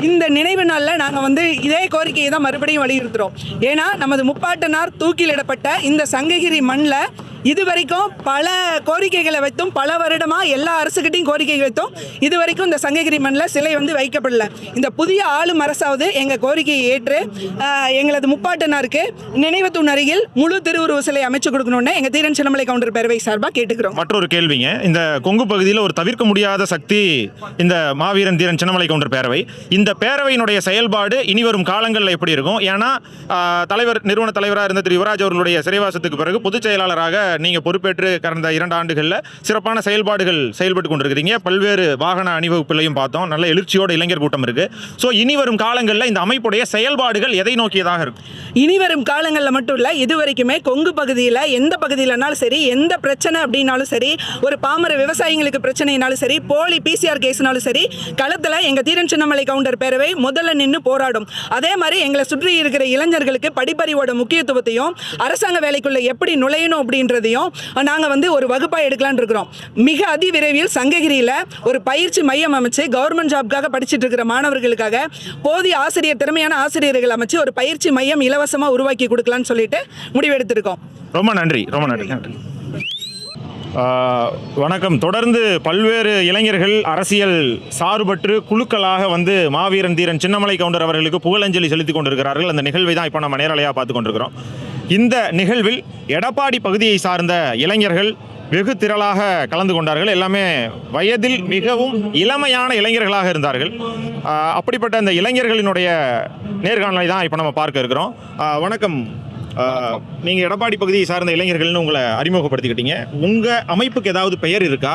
இந்த நினைவு நாளில் நாங்கள் வந்து இதே கோரிக்கையை தான் மறுபடியும் வலியுறுத்துகிறோம். ஏன்னா நமது முப்பாட்டனார் தூக்கிலிடப்பட்ட இந்த சங்ககிரி மண்ணில் இதுவரைக்கும் பல கோரிக்கைகளை வைத்தும் பல வருடமாக எல்லா அரசுகிட்டையும் கோரிக்கைகள் வைத்தும் இதுவரைக்கும் இந்த சங்ககிரி மண்ணில் சிலை வந்து வைக்கப்படல. இந்த புதிய ஆளும் அரசாவது எங்கள் கோரிக்கையை ஏற்று எங்களது முப்பாட்டனாருக்கு நினைவு தூண் அருகில் முழு திருவுருவ சிலை அமைச்சு கொடுக்கணும்னு எங்கள் தீரன் சின்னமலை கவுண்டர் பேரவை சார்பாக கேட்டுக்கிறோம். மற்றொரு கேள்விங்க, இந்த கொங்கு பகுதியில் ஒரு தவிர்க்க முடியாத சக்தி இந்த மாவீரன் தீரன் சின்னமலை கவுண்டர் பேரவை. இந்த பேரவையினுடைய செயல்பாடு இனி வரும் காலங்களில் எப்படி இருக்கும்? ஏன்னா நிறுவன தலைவராக இருந்த திரு யுவராஜ் அவர்களுடைய சிறைவாசத்துக்கு பிறகு பொதுச் செயலாளராக நீங்கள் பொறுப்பேற்று கடந்த 2 ஆண்டுகளில் சிறப்பான செயல்பாடுகள் செயல்பட்டு கொண்டிருக்கிறீங்க. பல்வேறு வாகன அணிவகுப்புகளையும் பார்த்தோம். நல்ல எழுச்சியோட இளைஞர் கூட்டம் இருக்கு. ஸோ இனி வரும் காலங்களில் இந்த அமைப்புடைய செயல்பாடுகள் எதை நோக்கியதாக இருக்கும்? இனி வரும் காலங்களில் மட்டும் இல்லை, இது வரைக்குமே கொங்கு பகுதியில் எந்த பகுதியிலனாலும் சரி, எந்த பிரச்சனை அப்படின்னாலும் சரி, ஒரு பாமர விவசாயிகளுக்கு பிரச்சனைனாலும் சரி, போலி பிசிஆர் கேஸ்னாலும் சரி, களத்தில் எங்கள் தீரன் சின்னமலை கவுண்டர் பேரவை முதல்ல நின்று போராடும். அதே மாதிரி எங்களை சுற்றி இருக்கிற இளைஞர்களுக்கு படிப்பறிவோட முக்கியத்துவத்தையும் அரசாங்க வேலைக்குள்ள எப்படி நுழையணும் அப்படின்றதையும் நாங்கள் வந்து ஒரு வகுப்பாக எடுக்கலான்னு இருக்கிறோம். மிக அதிவிரைவில் சங்ககிரியில் ஒரு பயிற்சி மையம் அமைச்சு கவர்மெண்ட் ஜாப்காக படிச்சுட்டு இருக்கிற மாணவர்களுக்காக போதிய திறமையான ஆசிரியர்கள் அமைச்சு ஒரு பயிற்சி மையம் இலவசமாக உருவாக்கி கொடுக்கலான்னு சொல்லிட்டு முடிவெடுத்திருக்கோம். ரொம்ப நன்றி. வணக்கம். தொடர்ந்து பல்வேறு இளைஞர்கள் அரசியல் சார்பற்று குழுக்களாக வந்து மாவீரன் தீரன் சின்னமலை கவுண்டர் அவர்களுக்கு புகழஞ்சலி செலுத்தி கொண்டிருக்கிறார்கள். அந்த நிகழ்வை தான் இப்போ நம்ம நேரலையாக பார்த்து கொண்டிருக்கிறோம். இந்த நிகழ்வில் எடப்பாடி பகுதியை சார்ந்த இளைஞர்கள் வெகு திரளாக கலந்து கொண்டார்கள். எல்லாமே வயதில் மிகவும் இளமையான இளைஞர்களாக இருந்தார்கள். அப்படிப்பட்ட அந்த இளைஞர்களினுடைய நேர்காணலை தான் இப்போ நம்ம பார்க்க இருக்கிறோம். வணக்கம். நீங்கள் எடப்பாடி பகுதியை சார்ந்த இளைஞர்கள்னு உங்களை அறிமுகப்படுத்திக்கிட்டீங்க. உங்கள் அமைப்புக்கு ஏதாவது பெயர் இருக்கா?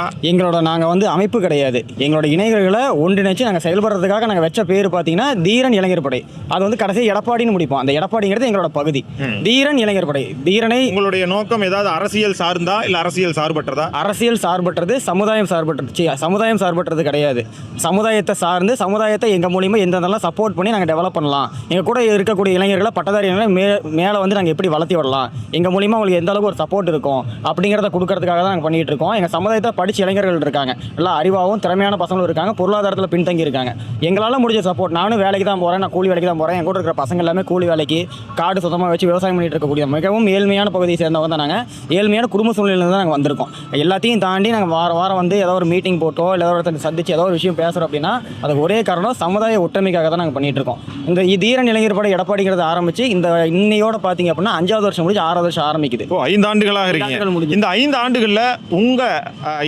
நாங்கள் வந்து அமைப்பு கிடையாது. எங்களோட இளைஞர்களை ஒன்றிணைச்சு நாங்கள் செயல்படுறதுக்காக நாங்கள் வச்ச பேர் பார்த்தீங்கன்னா தீரன் இளைஞர் படை. அது வந்து கடைசி எடப்பாடின்னு முடிப்போம். அந்த எடப்பாடிங்கிறது எங்களோட பகுதி. தீரன் இளைஞர் படை. தீரனை உங்களுடைய நோக்கம் ஏதாவது அரசியல் சார்ந்தா இல்லை அரசியல் சார்பற்றதா? அரசியல் சார்பற்றது, சமுதாயம் சார்பற்றது. சமுதாயம் சார்பற்றது கிடையாது. சமுதாயத்தை சார்ந்து சமுதாயத்தை எங்கள் மூலியமாக எந்தெந்தெல்லாம் சப்போர்ட் பண்ணி நாங்கள் டெவலப் பண்ணலாம். எங்கள் கூட இருக்கக்கூடிய இளைஞர்களை பட்டதாரி மேலே வந்து நாங்கள் நாங்கள் எப்படி வளர்த்தி விடலாம், எங்கள் மூலிமா உங்களுக்கு எந்த அளவுக்கு ஒரு சப்போர்ட் இருக்கும் அப்படிங்கிறத கொடுக்கறதுக்காக தான் நாங்கள் பண்ணிகிட்டு இருக்கோம். எங்கள் சமுதாயத்தை படித்த இளைஞர்கள் இருக்காங்க, நல்லா அறிவாகவும் திறமையான பசங்களும் இருக்காங்க, பொருளாதாரத்தில் பின்தங்கி இருக்காங்க. எங்களால் முடிஞ்ச சப்போர்ட், நானும் வேலைக்கு தான் போகிறேன், நான் கூலி வேலைக்கு தான் போகிறேன். என் கூட இருக்கிற பசங்க எல்லாமே கூலி வேலைக்கு காடு சுத்தமாக வச்சு விவசாயம் பண்ணிட்டு இருக்கக்கூடிய மிகவும் ஏழ்மையான பகுதியை சேர்ந்தவங்க தான். நாங்கள் ஏழ்மையான குடும்ப சூழ்நிலையில் தான் நாங்கள் வந்திருக்கோம். எல்லாத்தையும் தாண்டி நாங்கள் வாரம் வந்து ஏதோ ஒரு மீட்டிங் போட்டோ இல்லை ஏதோ ஒருத்தர் சந்திச்சு ஏதோ ஒரு விஷயம் பேசுகிறோம் அப்படின்னா அதுக்கு ஒரே காரணம் சமுதாய ஒற்றுமைக்காக தான் நாங்கள் பண்ணிட்டு இருக்கோம். இந்த தீரன் இளைஞர் படை எடப்பாடிங்கிறது ஆரம்பிச்சு இந்த இன்னையோட பார்த்தீங்க அப்படின்னா 5வது வருஷம் முடிஞ்சு 6வது வருஷம் ஆரம்பிக்குது. 5 ஆண்டுகளாக இருக்கீங்க. இந்த 5 ஆண்டுகளில்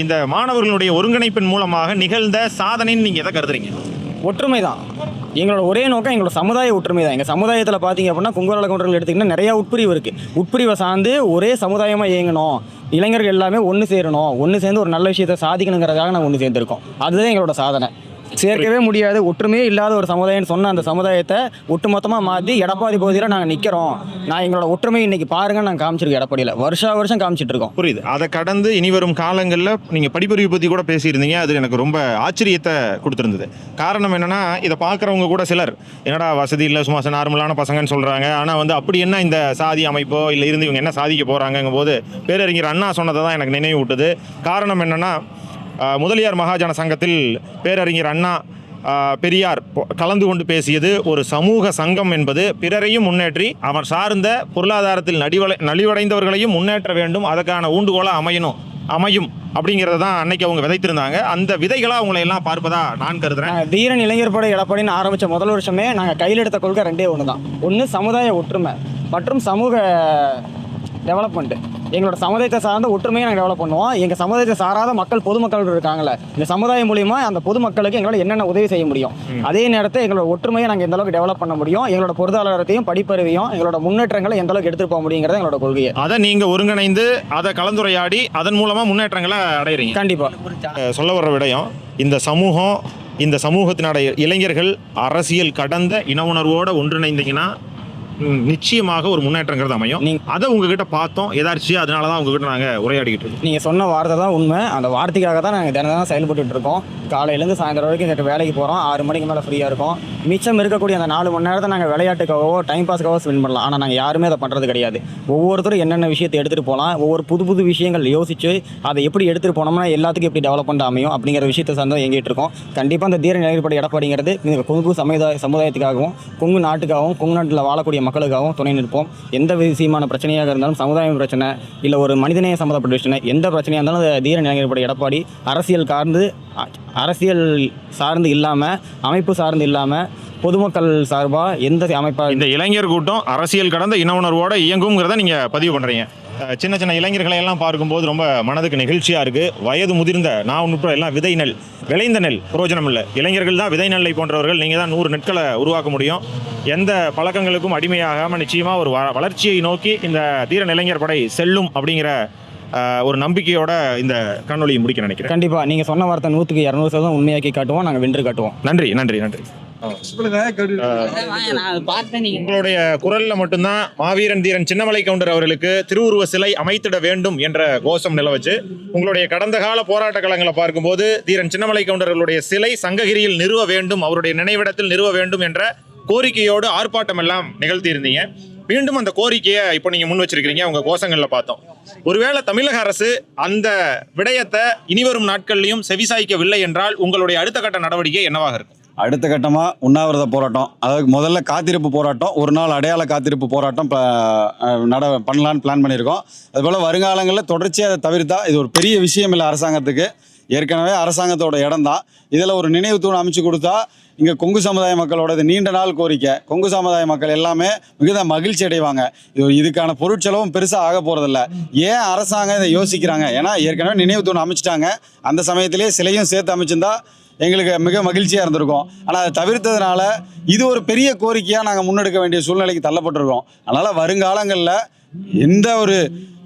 இந்த மாணவர்களுடைய ஒருங்கிணைப்பின் மூலமாக நிகழ்ந்த சாதனைன்னு நீங்கள் எதை கருதுறீங்க? ஒற்றுமை தான் எங்களோட ஒரே நோக்கம், எங்களோட சமுதாய ஒற்றுமை தான். எங்கள் சமுதாயத்தில் பார்த்தீங்க அப்படின்னா குங்குவரல கவுண்டர்கள் எடுத்திங்கன்னா நிறையா உட்பிரிவு இருக்குது. உட்பிரிவை சார்ந்து ஒரே சமுதாயமாக இயங்கணும், இளைஞர்கள் எல்லாமே ஒன்று சேரணும், ஒன்று சேர்ந்து ஒரு நல்ல விஷயத்தை சாதிக்கணுங்கிறதுக்காக நாங்கள் ஒன்று சேர்ந்துருக்கோம். அதுதான் எங்களோட சாதனை. சேர்க்கவே முடியாது, ஒற்றுமையே இல்லாத ஒரு சமுதாயம்னு சொன்ன அந்த சமுதாயத்தை ஒட்டுமொத்தமாக மாற்றி எடப்பாடி பகுதியில் நாங்கள் நிற்கிறோம். நான் எங்களோட ஒற்றுமை இன்னைக்கு பாருங்க நாங்கள் காமிச்சிருக்கோம். எடப்பாடியில் வருஷம் காமிச்சிட்டு இருக்கோம். புரியுது. அதை கடந்து இனி வரும் காலங்களில் நீங்கள் படிப்பறிவு பற்றி கூட பேசியிருந்தீங்க. அது எனக்கு ரொம்ப ஆச்சரியத்தை கொடுத்துருந்தது. காரணம் என்னன்னா, இதை பார்க்குறவங்க கூட சிலர் என்னடா வசதி இல்லை, சும்மா நார்மலான பசங்கன்னு சொல்கிறாங்க. ஆனால் வந்து அப்படி என்ன இந்த சாதி அமைப்போ இல்லை இருந்து இவங்க என்ன சாதிக்க போகிறாங்கங்கும் போது பேரறிஞர் அண்ணா சொன்னதை தான் எனக்கு நினைவு விட்டது. காரணம் என்னன்னா, முதலியார் மகாஜன சங்கத்தில் பேரறிஞர் அண்ணா பெரியார் கலந்து கொண்டு பேசியது, ஒரு சமூக சங்கம் என்பது பிறரையும் முன்னேற்றி அவர் சார்ந்த பொருளாதாரத்தில் நலிவடைந்தவர்களையும் முன்னேற்ற வேண்டும், அதற்கான ஊண்டுகோலாக அமையும் அப்படிங்கிறத தான் அன்னைக்கு அவங்க விதைத்திருந்தாங்க. அந்த விதைகளாக அவங்களை எல்லாம் பார்ப்பதா நான் கருதுறேன். தீரன் இளைஞர் படை எடப்பாடின்னு ஆரம்பித்த முதல் வருஷமே நாங்கள் கையில் எடுத்த கொள்கை 2 ஒன்று தான். ஒன்று சமுதாய ஒற்றுமை மற்றும் சமூக டெவலப்மெண்ட்டு. எங்களோட சமுதாயத்தை சார்ந்த ஒற்றுமையை நாங்கள் டெவலப் பண்ணுவோம். எங்கள் சமுதாயத்தை சாராத பொதுமக்கள் இருக்காங்களே, இந்த சமுதாயம் மூலிமா அந்த பொதுமக்களுக்கு எங்களால் என்னென்ன உதவி செய்ய முடியும், அதே நேரத்தில் எங்களோட ஒற்றுமையை நாங்கள் எந்த அளவுக்கு டெவலப் பண்ண முடியும், எங்களோட பொருளாதாரத்தையும் படிப்பறிவையும் எங்களோட முன்னேற்றங்களை எந்த அளவுக்கு எடுத்துகிட்டு போக முடியுங்கிறது எங்களோட கொள்கையை. அதை நீங்கள் ஒருங்கிணைந்து அதை கலந்துரையாடி அதன் மூலமாக முன்னேற்றங்களை அடைகிறீங்க. கண்டிப்பாக. சொல்ல வர்ற விடயம், இந்த சமூகத்தினுடைய இளைஞர்கள் அரசியல் கடந்த இன உணர்வோடு ஒன்றிணைந்தீங்கன்னா நிச்சயமாக ஒரு முன்னேற்றங்கிறது அமையும். அதை உங்ககிட்ட பார்த்தோம் எதாச்சும், அதனால தான் உங்ககிட்ட நாங்கள் உரையாடிக்கிட்டு இருக்கோம். நீங்கள் சொன்ன வார்த்தை தான் உண்மை. அந்த வார்த்தைக்காக தான் நாங்கள் தினம் செயல்பட்டு இருக்கோம். காலையிலேருந்து சாயந்தரம் வரைக்கும் எங்களுக்கு வேலைக்கு போகிறோம். 6 மணிக்கு மேலே ஃப்ரீயாக இருக்கும். மிச்சம் இருக்கக்கூடிய அந்த 4 மணி நேரத்தை நாங்கள் விளையாட்டுக்காகவோ டைம் பாஸ்க்காகவோ ஸ்பெண்ட் பண்ணலாம். ஆனால் நாங்கள் யாருமே அதை பண்ணுறது கிடையாது. ஒவ்வொருத்தரும் என்னென்ன விஷயத்தை எடுத்துகிட்டு போகலாம், ஒவ்வொரு புது விஷயங்கள் யோசித்து அதை எப்படி எடுத்துகிட்டு போனோம்னா எல்லாத்துக்கும் எப்படி டெவலப்மெண்ட் அமையும் அப்படிங்கிற விஷயத்தை சார்ந்து எங்கிட்டு இருக்கோம். கண்டிப்பாக அந்த தீரன் இளைஞர் படை எடப்பாடிங்கிறது இந்த கொங்கு சமுதாயத்துக்காகவும் கொங்கு நாட்டுக்காகவும் கொங்கு நாட்டில் வாழக்கூடிய மக்களுக்காகவும் துணை நிற்போம். எந்த விஷயமான பிரச்சனையாக இருந்தாலும், சமுதாயம் பிரச்சனை இல்லை ஒரு மனிதநேய சம்மந்தப்பட்ட பிரச்சனை, எந்த பிரச்சனையாக இருந்தாலும் தீரன் இளைஞர் படை எடப்பாடி அரசியல் சார்ந்து இல்லாமல், அமைப்பு சார்ந்து இல்லாமல், பொதுமக்கள் சார்பாக எந்த அமைப்பாக இந்த இளைஞர் கூட்டம் அரசியல் கடந்த இன உணர்வோடு இயங்குங்கிறத நீங்கள் பதிவு பண்ணுறீங்க. சின்ன இளைஞர்களை எல்லாம் பார்க்கும்போது ரொம்ப மனதுக்கு நெகிழ்ச்சியாக இருக்குது. வயது முதிர்ந்த நான் உட்பட எல்லாம் விளைந்த நெல் பிரயோஜனம் இல்லை. இளைஞர்கள் தான் விதை நெல்லை போன்றவர்கள். நீங்கள் தான் 100 நெற்களை உருவாக்க முடியும். எந்த பழக்கங்களுக்கும் அடிமையாகாமல் நிச்சயமாக ஒரு வளர்ச்சியை நோக்கி இந்த தீரன் இளைஞர் படை செல்லும் அப்படிங்கிற ஒரு நம்பிக்கையோட இந்த காணொலியை முடிக்க நினைக்கிறேன். கண்டிப்பாக நீங்கள் சொன்ன வார்த்தை 100க்கு 200% உண்மையாக்கி காட்டுவோம். நாங்கள் வென்று காட்டுவோம். நன்றி. உங்களுடைய குரல்ல மட்டும்தான் மாவீரன் தீரன் சின்னமலை கவுண்டர் அவர்களுக்கு திருவுருவ சிலை அமைத்திட வேண்டும் என்ற கோஷம் நிலவச்சு, உங்களுடைய கடந்த கால போராட்ட களங்களை பார்க்கும்போது தீரன் சின்னமலை கவுண்டர் அவர்களுடைய சிலை சங்ககிரியில் நிறுவ வேண்டும், அவருடைய நினைவிடத்தில் நிறுவ வேண்டும் என்ற கோரிக்கையோடு ஆர்ப்பாட்டம் எல்லாம் நிகழ்த்தி இருந்தீங்க. மீண்டும் அந்த கோரிக்கையை இப்போ நீங்கள் முன் வச்சிருக்கிறீங்க. உங்கள் கோஷங்களில் பார்த்தோம். ஒருவேளை தமிழக அரசு அந்த விடயத்தை இனிவரும் நாட்கள்லையும் செவிசாய்க்கவில்லை என்றால் உங்களுடைய அடுத்த கட்ட நடவடிக்கை என்னவாக இருக்கும்? அடுத்த கட்டமாக உண்ணாவிரத போராட்டம், அதாவது முதல்ல காத்திருப்பு போராட்டம், ஒரு நாள் அடையாள காத்திருப்பு போராட்டம் பண்ணலான்னு பிளான் பண்ணியிருக்கோம். அதுபோல் வருங்காலங்களில் தொடர்ச்சியாக அதை தவிர்த்தா இது ஒரு பெரிய விஷயம் இல்லை அரசாங்கத்துக்கு. ஏற்கனவே அரசாங்கத்தோட இடம் தான். இதில் ஒரு நினைவு தூண் அமைச்சு கொடுத்தா இங்கே கொங்கு சமுதாய மக்களோட நீண்ட நாள் கோரிக்கை, கொங்கு சமுதாய மக்கள் எல்லாமே மிகுந்த மகிழ்ச்சி அடைவாங்க. இதுக்கான பொருட்செலவும் பெருசாக ஆக போகிறதில்ல. ஏன் அரசாங்கம் இதை யோசிக்கிறாங்க? ஏன்னா ஏற்கனவே நினைவு தூண் அமைச்சிட்டாங்க. அந்த சமயத்திலே சிலையும் சேர்த்து அமைச்சிருந்தா எங்களுக்கு மிக மகிழ்ச்சியாக இருந்திருக்கும். ஆனால் அதை தவிர்த்ததுனால இது ஒரு பெரிய கோரிக்கையாக நாங்கள் முன்னெடுக்க வேண்டிய சூழ்நிலைக்கு தள்ளப்பட்டிருக்கோம். அதனால் வருங்காலங்களில் எந்த ஒரு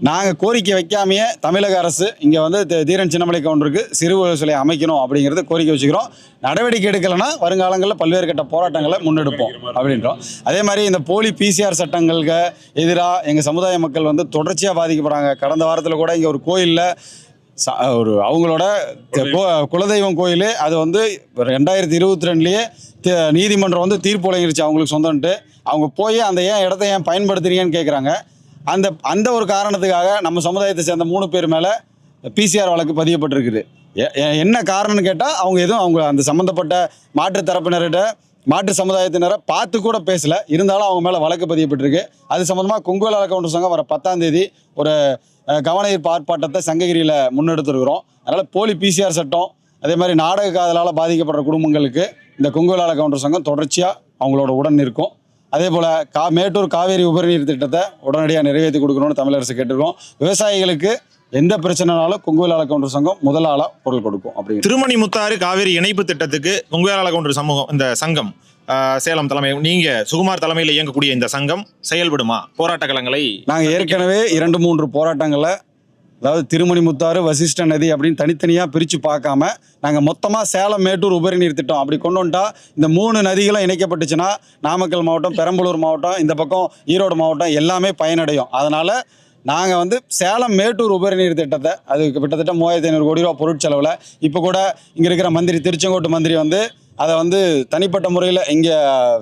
நாங்கள் கோரிக்கை வைக்காமையே தமிழக அரசு இங்கே வந்து தீரன் சின்னமலை கவுண்டருக்கு சிறுவர் சிலை அமைக்கணும் அப்படிங்கிறத கோரிக்கை வச்சுக்கிறோம். நடவடிக்கை எடுக்கலைன்னா வருங்காலங்களில் பல்வேறு கட்ட போராட்டங்களை முன்னெடுப்போம் அப்படின்றோம். அதே மாதிரி இந்த போலி PCR சட்டங்களுக்கு எதிராக எங்கள் சமுதாய மக்கள் வந்து தொடர்ச்சியாக பாதிக்கப்படுறாங்க. கடந்த வாரத்தில் கூட இங்கே ஒரு கோயிலில் ஒரு அவங்களோட குலதெய்வம் கோயில். அது வந்து 2022 நீதிமன்றம் வந்து தீர்ப்பு வழங்கிருச்சு அவங்களுக்கு சொந்தம்ட்டு. அவங்க போய் அந்த இடத்த ஏன் பயன்படுத்துறீங்கன்னு கேட்குறாங்க. அந்த ஒரு காரணத்துக்காக நம்ம சமுதாயத்தை சேர்ந்த 3 பேர் மேலே பிசிஆர் வழக்கு பதியப்பட்டிருக்குது. என்ன காரணம்னு கேட்டால் அவங்க அந்த சம்மந்தப்பட்ட மாற்று சமுதாயத்தினரை பார்த்து கூட பேசலை. இருந்தாலும் அவங்க மேலே வழக்கு பதியப்பட்டிருக்கு. அது சம்மந்தமாக கொங்கு வேளாளர் கவுண்டர் சங்கம் வர 10ஆம் தேதி ஒரு கவன ஈர்ப்பு ஆர்ப்பாட்டத்தை சங்ககிரியில் முன்னெடுத்துருக்கிறோம். அதனால் போலி பிசிஆர் சட்டம், அதே மாதிரி நாடக காதலால் பாதிக்கப்படுற குடும்பங்களுக்கு இந்த கொங்கு வேளாளர் கவுண்டர் சங்கம் தொடர்ச்சியாக அவங்களோட உடன் இருக்கும். அதே போல் மேட்டூர் காவேரி உபரிநீர் திட்டத்தை உடனடியாக நிறைவேற்றி கொடுக்கணும்னு தமிழக அரசு கேட்டிருக்கோம். விவசாயிகளுக்கு எந்த பிரச்சனைனாலும் கொங்கு வேளாளர் கவுண்டர் சங்கம் முதல் ஆளாக பொருள் கொடுக்கும். அப்படி திருமணிமுத்தாறு காவேரி இணைப்பு திட்டத்துக்கு கொங்கு வேளாளர் கவுண்டர் இந்த சங்கம் சேலம் தலைமை சுகுமார் தலைமையில் இயங்கக்கூடிய இந்த சங்கம் செயல்படுமா? போராட்ட களங்களை நாங்கள் ஏற்கனவே 2-3 போராட்டங்களில், அதாவது திருமணிமுத்தாறு, வசிஷ்ட நதி அப்படின்னு தனித்தனியாக பிரித்து பார்க்காம நாங்கள் மொத்தமாக சேலம் மேட்டூர் உபரிநீர் திட்டம் அப்படி கொண்டு வந்துட்டா இந்த 3 நதிகளும் இணைக்கப்பட்டுச்சுன்னா நாமக்கல் மாவட்டம், பெரம்பலூர் மாவட்டம், இந்த பக்கம் ஈரோடு மாவட்டம் எல்லாமே பயனடையும். அதனால் நாங்கள் வந்து சேலம் மேட்டூர் உபரிநீர் திட்டத்தை, அது கிட்டத்தட்ட 3500 கோடி ரூபா பொருட்செலவில், இப்போ கூட இங்கே இருக்கிற மந்திரி, திருச்செங்கோட்டு மந்திரி வந்து அதை வந்து தனிப்பட்ட முறையில் இங்கே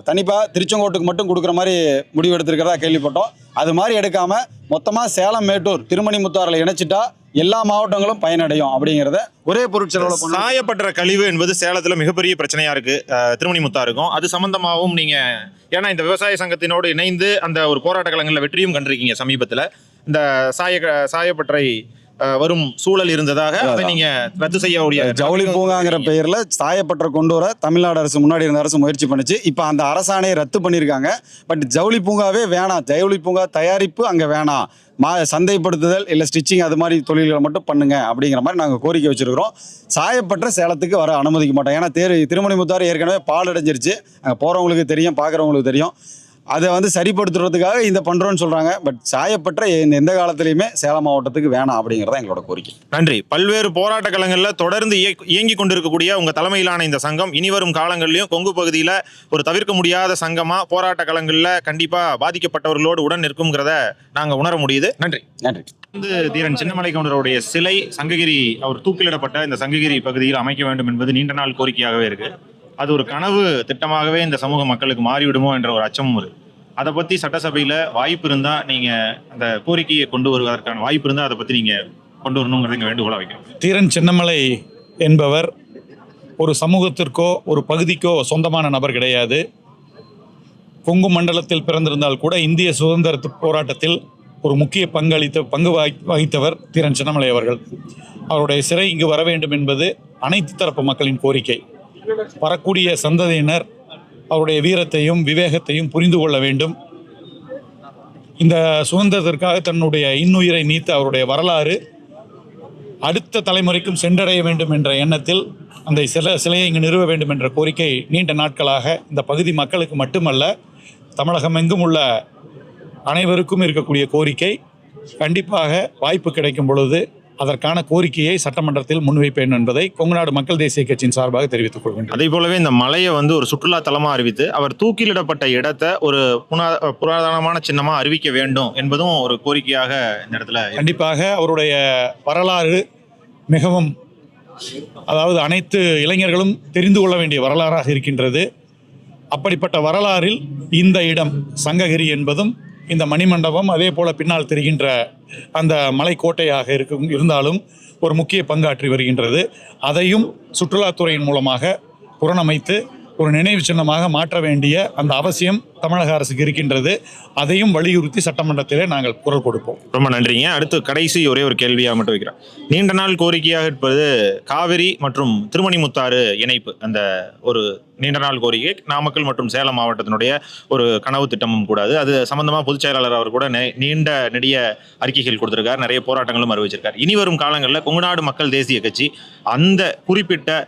தனிப்பாக திருச்செங்கோட்டுக்கு மட்டும் கொடுக்குற மாதிரி முடிவு எடுத்திருக்கிறதா கேள்விப்பட்டோம். அது மாதிரி எடுக்காமல் மொத்தமாக சேலம் மேட்டூர் திருமணிமுத்தாறில் இணைச்சிட்டா எல்லா மாவட்டங்களும் பயனடையும் அப்படிங்கிறத ஒரே பொருட்செலவில். சாயப்பட்ட கழிவு என்பது சேலத்தில் மிகப்பெரிய பிரச்சனையாக இருக்குது திருமணிமுத்தாருக்கும். அது சம்மந்தமாகவும் நீங்கள், ஏன்னா இந்த விவசாய சங்கத்தினோடு இணைந்து அந்த ஒரு போராட்ட களங்களில் வெற்றியும் கண்டிருக்கீங்க. சமீபத்தில் இந்த சாயப்பட்டறை வரும் சூழல் இருந்ததாக அதை நீங்க ரத்து செய்யக்கூடிய ஜவுளி பூங்காங்கிற பெயர்ல சாயப்பட்டறை கொண்டு வர தமிழ்நாடு அரசு, முன்னாடி இருந்த அரசு முயற்சி பண்ணிச்சு. இப்போ அந்த அரசாணையை ரத்து பண்ணியிருக்காங்க. பட் ஜவுளி பூங்காவே வேணாம், ஜவுளி பூங்கா தயாரிப்பு அங்கே வேணாம், சந்தைப்படுத்துதல் இல்லை ஸ்டிச்சிங் அது மாதிரி தொழில்களை மட்டும் பண்ணுங்க அப்படிங்கிற மாதிரி நாங்கள் கோரிக்கை வச்சிருக்கிறோம். சாயப்பட்டறை சேலத்துக்கு வர அனுமதிக்க மாட்டோம். ஏன்னா திருமணிமுத்தாறு ஏற்கனவே பால் அடைஞ்சிருச்சு. அங்கே போகிறவங்களுக்கு தெரியும், பார்க்குறவங்களுக்கு தெரியும். அதை வந்து சரிப்படுத்துறதுக்காக இந்த பண்ணுறோன்னு சொல்கிறாங்க. பட் சாயப்பட்டறை எந்த காலத்திலையுமே சேலம் மாவட்டத்துக்கு வேணாம் அப்படிங்கிறத எங்களோட கோரிக்கை. நன்றி. பல்வேறு போராட்ட களங்களில் தொடர்ந்து இயங்கி கொண்டிருக்கக்கூடிய உங்கள் தலைமையிலான இந்த சங்கம் இனி வரும் காலங்களிலும் கொங்கு பகுதியில் ஒரு தவிர்க்க முடியாத சங்கமாக போராட்ட களங்களில் கண்டிப்பாக பாதிக்கப்பட்டவர்களோடு உடன் நிற்கும்ங்கிறத நாங்கள் உணர முடியுது. நன்றி. நன்றி. தீரன் சின்னமலை கவுண்டருடைய சிலை சங்ககிரி, அவர் தூக்கிலிடப்பட்ட இந்த சங்ககிரி பகுதியில் அமைக்க வேண்டும் என்பது நீண்ட நாள் கோரிக்கையாகவே இருக்கு. அது ஒரு கனவு திட்டமாகவே இந்த சமூக மக்களுக்கு மாறிவிடுமோ என்ற ஒரு அச்சமும் இருக்கு. அதை பற்றி சட்டசபையில் வாய்ப்பு இருந்தால் நீங்கள் அந்த கோரிக்கையை கொண்டு வருவதற்கான வாய்ப்பு இருந்தால் அதை பற்றி நீங்கள் கொண்டு வரணுங்கிறத இங்கே வேண்டுகோளாக வைக்கிறோம். தீரன் சின்னமலை என்பவர் ஒரு சமூகத்திற்கோ ஒரு பகுதிக்கோ சொந்தமான நபர் கிடையாது. கொங்கு மண்டலத்தில் பிறந்திருந்தால் கூட இந்திய சுதந்திர போராட்டத்தில் ஒரு முக்கிய பங்கு வகித்தவர் தீரன் சின்னமலை அவர்கள். அவருடைய சிலை இங்கு வர வேண்டும் என்பது அனைத்து தரப்பு மக்களின் கோரிக்கை. வரக்கூடிய சந்ததியினர் அவருடைய வீரத்தையும் விவேகத்தையும் புரிந்து கொள்ள வேண்டும். இந்த சுதந்திரத்திற்காக தன்னுடைய இன்னுயிரை நீத்த அவருடைய வரலாறு அடுத்த தலைமுறைக்கும் சென்றடைய வேண்டும் என்ற எண்ணத்தில் அந்த சிலையை இங்கு நிறுவ வேண்டும் என்ற கோரிக்கை நீண்ட நாட்களாக இந்த பகுதி மக்களுக்கு மட்டுமல்ல, தமிழகம் எங்கும் உள்ள அனைவருக்கும் இருக்கக்கூடிய கோரிக்கை. கண்டிப்பாக வாய்ப்பு கிடைக்கும் பொழுது அதற்கான கோரிக்கையை சட்டமன்றத்தில் முன்வைப்பேன் என்பதை கொங்குநாடு மக்கள் தேசிய கட்சியின் சார்பாக தெரிவித்துக் கொள்கின்றனர். அதே போலவே இந்த மலையை வந்து ஒரு சுற்றுலா தலமாக அறிவித்து அவர் தூக்கிலிடப்பட்ட இடத்தை ஒரு புராதனமான சின்னமாக அறிவிக்க வேண்டும் என்பதும் ஒரு கோரிக்கையாக இந்த இடத்துல. கண்டிப்பாக அவருடைய வரலாறு மிகவும், அதாவது அனைத்து இளைஞர்களும் தெரிந்து கொள்ள வேண்டிய வரலாறாக இருக்கின்றது. அப்படிப்பட்ட வரலாறில் இந்த இடம் சங்ககிரி என்பதும் இந்த மணிமண்டபம், அதே போல் பின்னால் தெரிகின்ற அந்த மலைக்கோட்டையாக இருந்தாலும் ஒரு முக்கிய பங்காற்றி வருகின்றது. அதையும் சுற்றுலாத்துறையின் மூலமாக புறணமைத்து ஒரு நினைவு சின்னமாக மாற்ற வேண்டிய அந்த அவசியம் தமிழக அரசுக்கு இருக்கின்றது. அதையும் வலியுறுத்தி சட்டமன்றத்திலே நாங்கள் குரல் கொடுப்போம். ரொம்ப நன்றிங்க. அடுத்து கடைசி ஒரே ஒரு கேள்வியாக மட்டும் வைக்கிறேன். நீண்ட நாள் கோரிக்கையாக இருப்பது காவிரி மற்றும் திருமணிமுத்தாறு இணைப்பு. அந்த ஒரு நீண்ட நாள் கோரிக்கை நாமக்கல் மற்றும் சேலம் மாவட்டத்தினுடைய ஒரு கனவு திட்டமும் கூடாது. அது சம்பந்தமாக பொதுச் செயலாளர் அவர் கூட நீண்ட நெடிய அறிக்கைகள் கொடுத்திருக்கார், நிறைய போராட்டங்களும் அறிவிச்சிருக்கார். இனி வரும் காலங்களில் கொங்குநாடு மக்கள் தேசிய கட்சி அந்த குறிப்பிட்ட